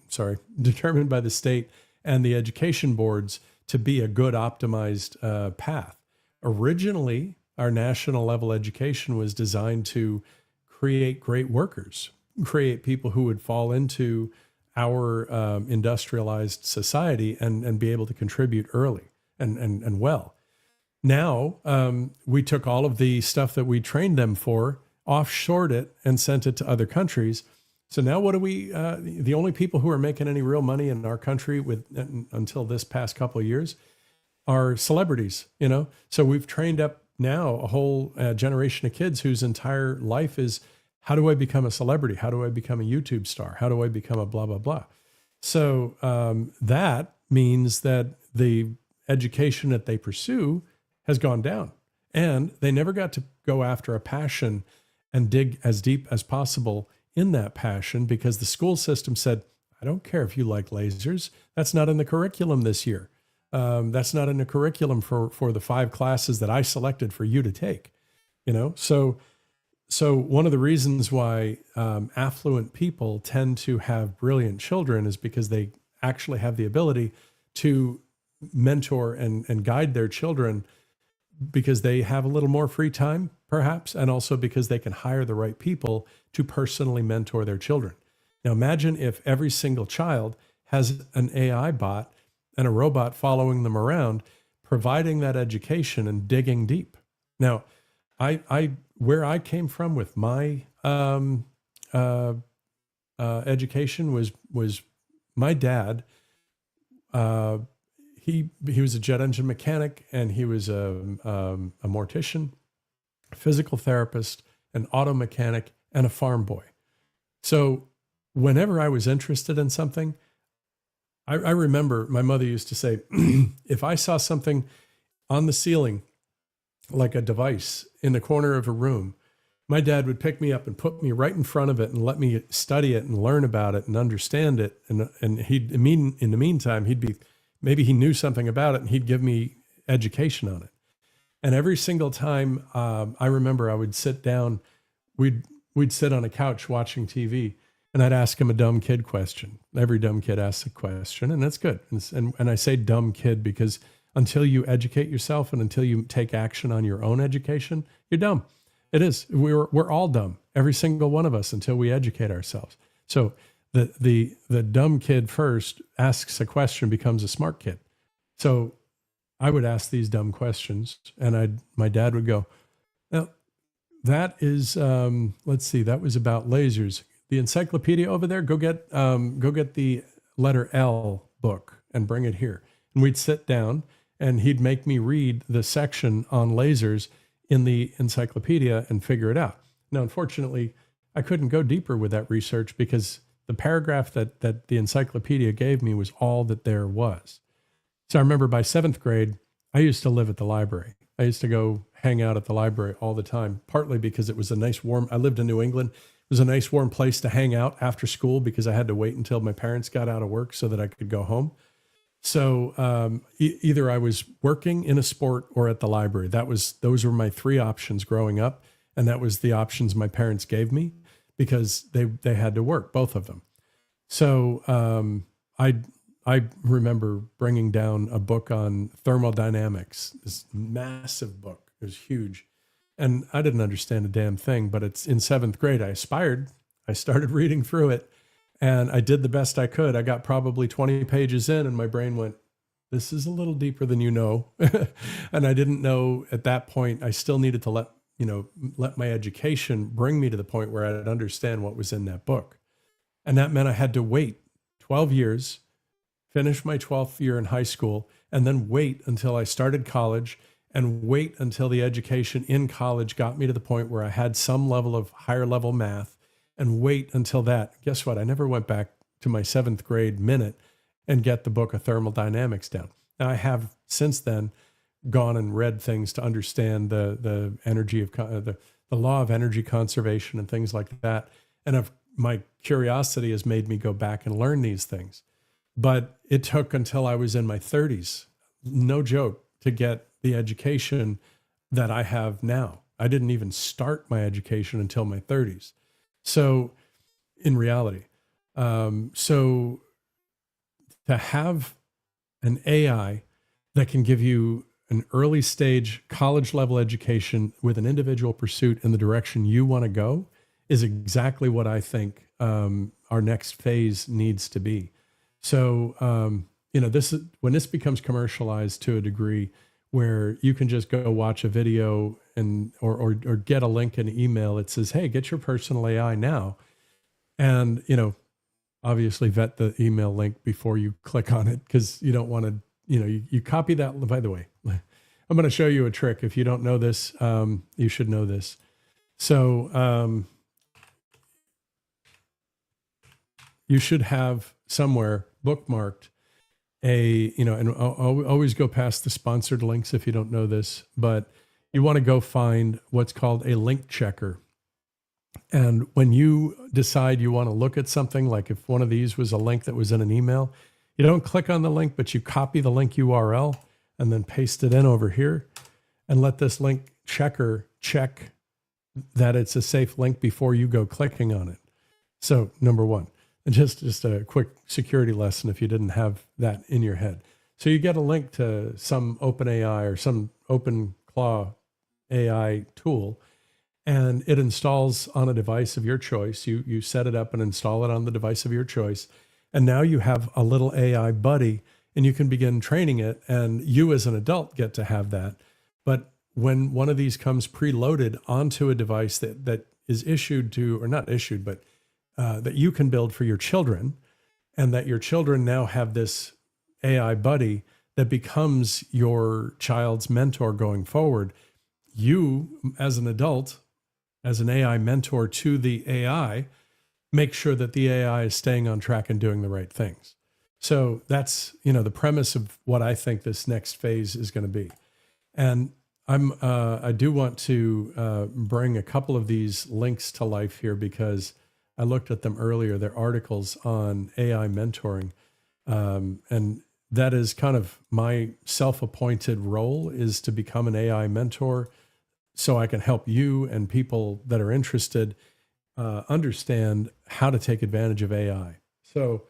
and the education boards to be a good optimized path. Originally, our national level education was designed to create great workers, create people who would fall into our industrialized society and be able to contribute early and well. Now, we took all of the stuff that we trained them for, offshored it, and sent it to other countries. So now what do we, the only people who are making any real money in our country until this past couple of years are celebrities, you know? So we've trained up now a whole generation of kids whose entire life is, how do I become a celebrity? How do I become a YouTube star? How do I become a blah, blah, blah? So that means that the education that they pursue has gone down, and they never got to go after a passion and dig as deep as possible in that passion, because the school system said, I don't care if you like lasers. That's not in the curriculum this year. That's not in the curriculum for the 5 classes that I selected for you to take, you know? So one of the reasons why affluent people tend to have brilliant children is because they actually have the ability to mentor and guide their children, because they have a little more free time, perhaps, and also because they can hire the right people to personally mentor their children. Now, imagine if every single child has an AI bot and a robot following them around, providing that education and digging deep. Now, where I came from with my education was my dad. He was a jet engine mechanic, and he was a mortician, a physical therapist, an auto mechanic, and a farm boy. So whenever I was interested in something, I remember my mother used to say, if I saw something on the ceiling, like a device in the corner of a room, my dad would pick me up and put me right in front of it and let me study it and learn about it and understand it. And in the meantime, maybe he knew something about it, and he'd give me education on it. And every single time, I remember I would sit down, we'd sit on a couch watching TV, and I'd ask him a dumb kid question. Every dumb kid asks a question, and that's good. And I say dumb kid because until you educate yourself and until you take action on your own education, you're dumb. It is. We're all dumb, every single one of us, until we educate ourselves. So the dumb kid first asks a question, becomes a smart kid. So I would ask these dumb questions, and my dad would go, now that is, let's see, that was about lasers. The encyclopedia over there, go get the letter L book and bring it here. And we'd sit down, and he'd make me read the section on lasers in the encyclopedia and figure it out. Now, unfortunately, I couldn't go deeper with that research because the paragraph that the encyclopedia gave me was all that there was. So I remember by 7th grade, I used to live at the library. I used to go hang out at the library all the time, partly because it was a nice warm, I lived in New England. It was a nice warm place to hang out after school because I had to wait until my parents got out of work so that I could go home. So either I was working in a sport or at the library. Those were my 3 options growing up. And that was the options my parents gave me. because they had to work, both of them. So I remember bringing down a book on thermodynamics, this massive book. It was huge. And I didn't understand a damn thing, but it's in 7th grade. I aspired. I started reading through it and I did the best I could. I got probably 20 pages in and my brain went, this is a little deeper than you know. And I didn't know at that point, I still needed to let my education bring me to the point where I'd understand what was in that book. And that meant I had to wait 12 years, finish my 12th year in high school, and then wait until I started college and wait until the education in college got me to the point where I had some level of higher level math, and wait until that. Guess what? I never went back to my 7th grade minute and get the book of thermodynamics down. Now, I have since then gone and read things to understand the energy of the law of energy conservation and things like that. And my curiosity has made me go back and learn these things. But it took until I was in my 30s, no joke, to get the education that I have now. I didn't even start my education until my 30s. So in reality, so to have an AI that can give you an early stage college level education with an individual pursuit in the direction you want to go is exactly what I think our next phase needs to be. So, this is when this becomes commercialized to a degree where you can just go watch a video or get a link in an email that says, hey, get your personal AI now. And, obviously vet the email link before you click on it, because you don't want to, you copy that. By the way, I'm going to show you a trick. If you don't know this, you should know this. So you should have somewhere bookmarked and I'll always go past the sponsored links if you don't know this, but you want to go find what's called a link checker. And when you decide you want to look at something, like if one of these was a link that was in an email, you don't click on the link, but you copy the link URL and then paste it in over here and let this link checker check that it's a safe link before you go clicking on it. So number one, and just a quick security lesson if you didn't have that in your head. So you get a link to some OpenAI or some OpenClaw AI tool, and it installs on a device of your choice. You set it up and install it on the device of your choice. And now you have a little AI buddy and you can begin training it. And you as an adult get to have that. But when one of these comes preloaded onto a device that is issued to, or not issued, but that you can build for your children, and that your children now have this AI buddy that becomes your child's mentor going forward, you as an adult, as an AI mentor to the AI, make sure that the AI is staying on track and doing the right things. So that's, the premise of what I think this next phase is going to be. And I do want to bring a couple of these links to life here, because I looked at them earlier. They're articles on AI mentoring. And that is kind of my self-appointed role, is to become an AI mentor so I can help you and people that are interested understand how to take advantage of AI. So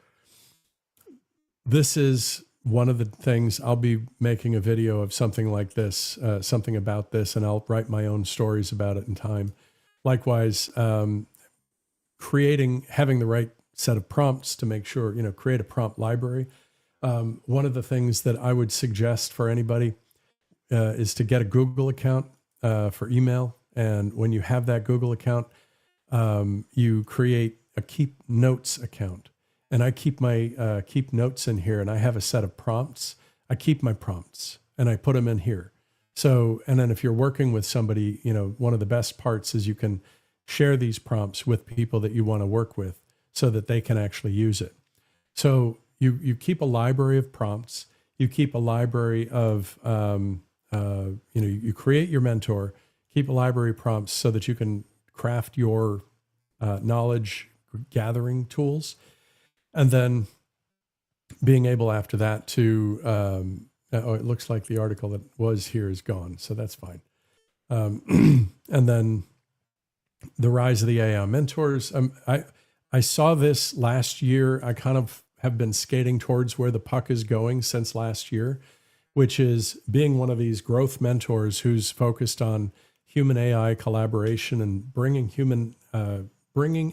this is one of the things. I'll be making a video of something like this, something about this, and I'll write my own stories about it in time. Likewise, having the right set of prompts to make sure, create a prompt library. One of the things that I would suggest for anybody is to get a Google account for email. And when you have that Google account, you create a Keep Notes account. And I keep my Keep Notes in here, and I have a set of prompts. I keep my prompts and I put them in here. So, and then if you're working with somebody, one of the best parts is you can share these prompts with people that you want to work with so that they can actually use it. So you keep a library of prompts, you keep a library of, you create your mentor, keep a library of prompts so that you can craft your knowledge gathering tools. And then being able after that to, it looks like the article that was here is gone, so that's fine. And then the rise of the AI mentors. I saw this last year. I kind of have been skating towards where the puck is going since last year, which is being one of these growth mentors who's focused on human AI collaboration and bringing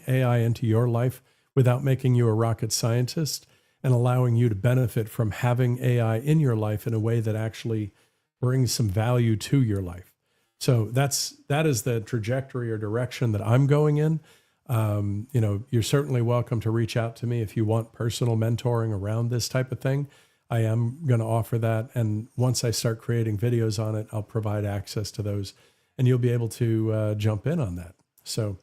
AI into your life without making you a rocket scientist, and allowing you to benefit from having AI in your life in a way that actually brings some value to your life. So that is the trajectory or direction that I'm going in. You're certainly welcome to reach out to me if you want personal mentoring around this type of thing. I am going to offer that. And once I start creating videos on it, I'll provide access to those and you'll be able to jump in on that. So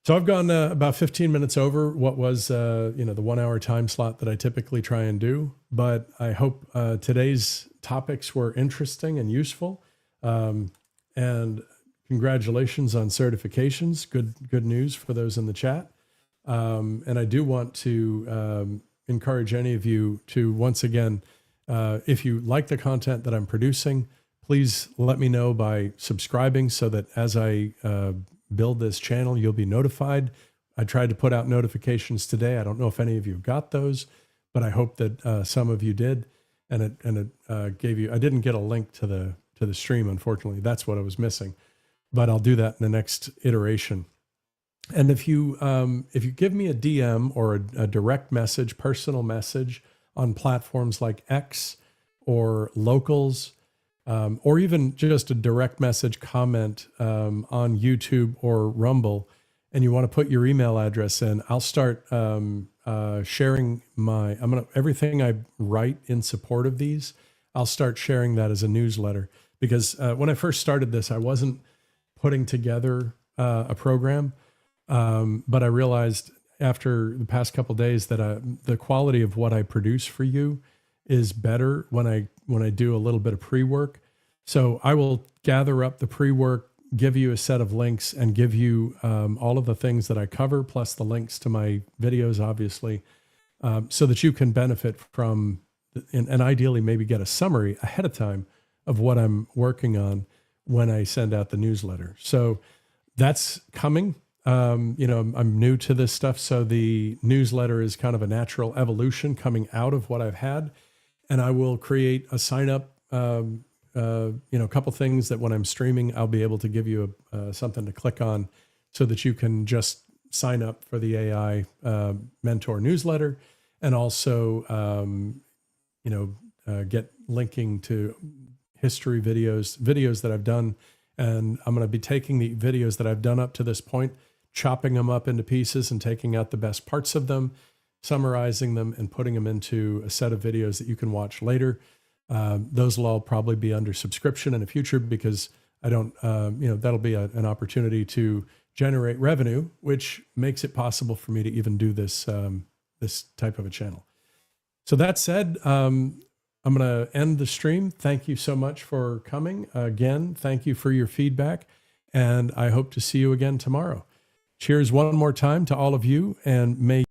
I've gone about 15 minutes over what was, the 1 hour time slot that I typically try and do, but I hope today's topics were interesting and useful. And congratulations on certifications. Good news for those in the chat. And I do want to encourage any of you to, once again, if you like the content that I'm producing, please let me know by subscribing so that as I build this channel, you'll be notified. I tried to put out notifications today. I don't know if any of you got those, but I hope that some of you did. And it gave you, I didn't get a link to the stream, unfortunately. That's what I was missing, but I'll do that in the next iteration. And if you give me a DM or a direct message, personal message on platforms like X or Locals, or even just a direct message comment on YouTube or Rumble, and you want to put your email address in, I'll start sharing everything I write in support of these, I'll start sharing that as a newsletter. Because when I first started this, I wasn't putting together a program, but I realized after the past couple of days that the quality of what I produce for you is better when I do a little bit of pre-work. So I will gather up the pre-work, give you a set of links, and give you all of the things that I cover, plus the links to my videos, obviously, so that you can benefit from, and ideally maybe get a summary ahead of time of what I'm working on when I send out the newsletter. So that's coming. I'm new to this stuff, so the newsletter is kind of a natural evolution coming out of what I've had, and I will create a sign up, a couple things that when I'm streaming, I'll be able to give you something to click on so that you can just sign up for the AI mentor newsletter, and also, get linking to history videos that I've done. And I'm going to be taking the videos that I've done up to this point, chopping them up into pieces and taking out the best parts of them, summarizing them, and putting them into a set of videos that you can watch later. Those will all probably be under subscription in the future because I don't, that'll be an opportunity to generate revenue, which makes it possible for me to even do this, this type of a channel. So that said, I'm going to end the stream. Thank you so much for coming. Again, thank you for your feedback, and I hope to see you again tomorrow. Cheers one more time to all of you, and may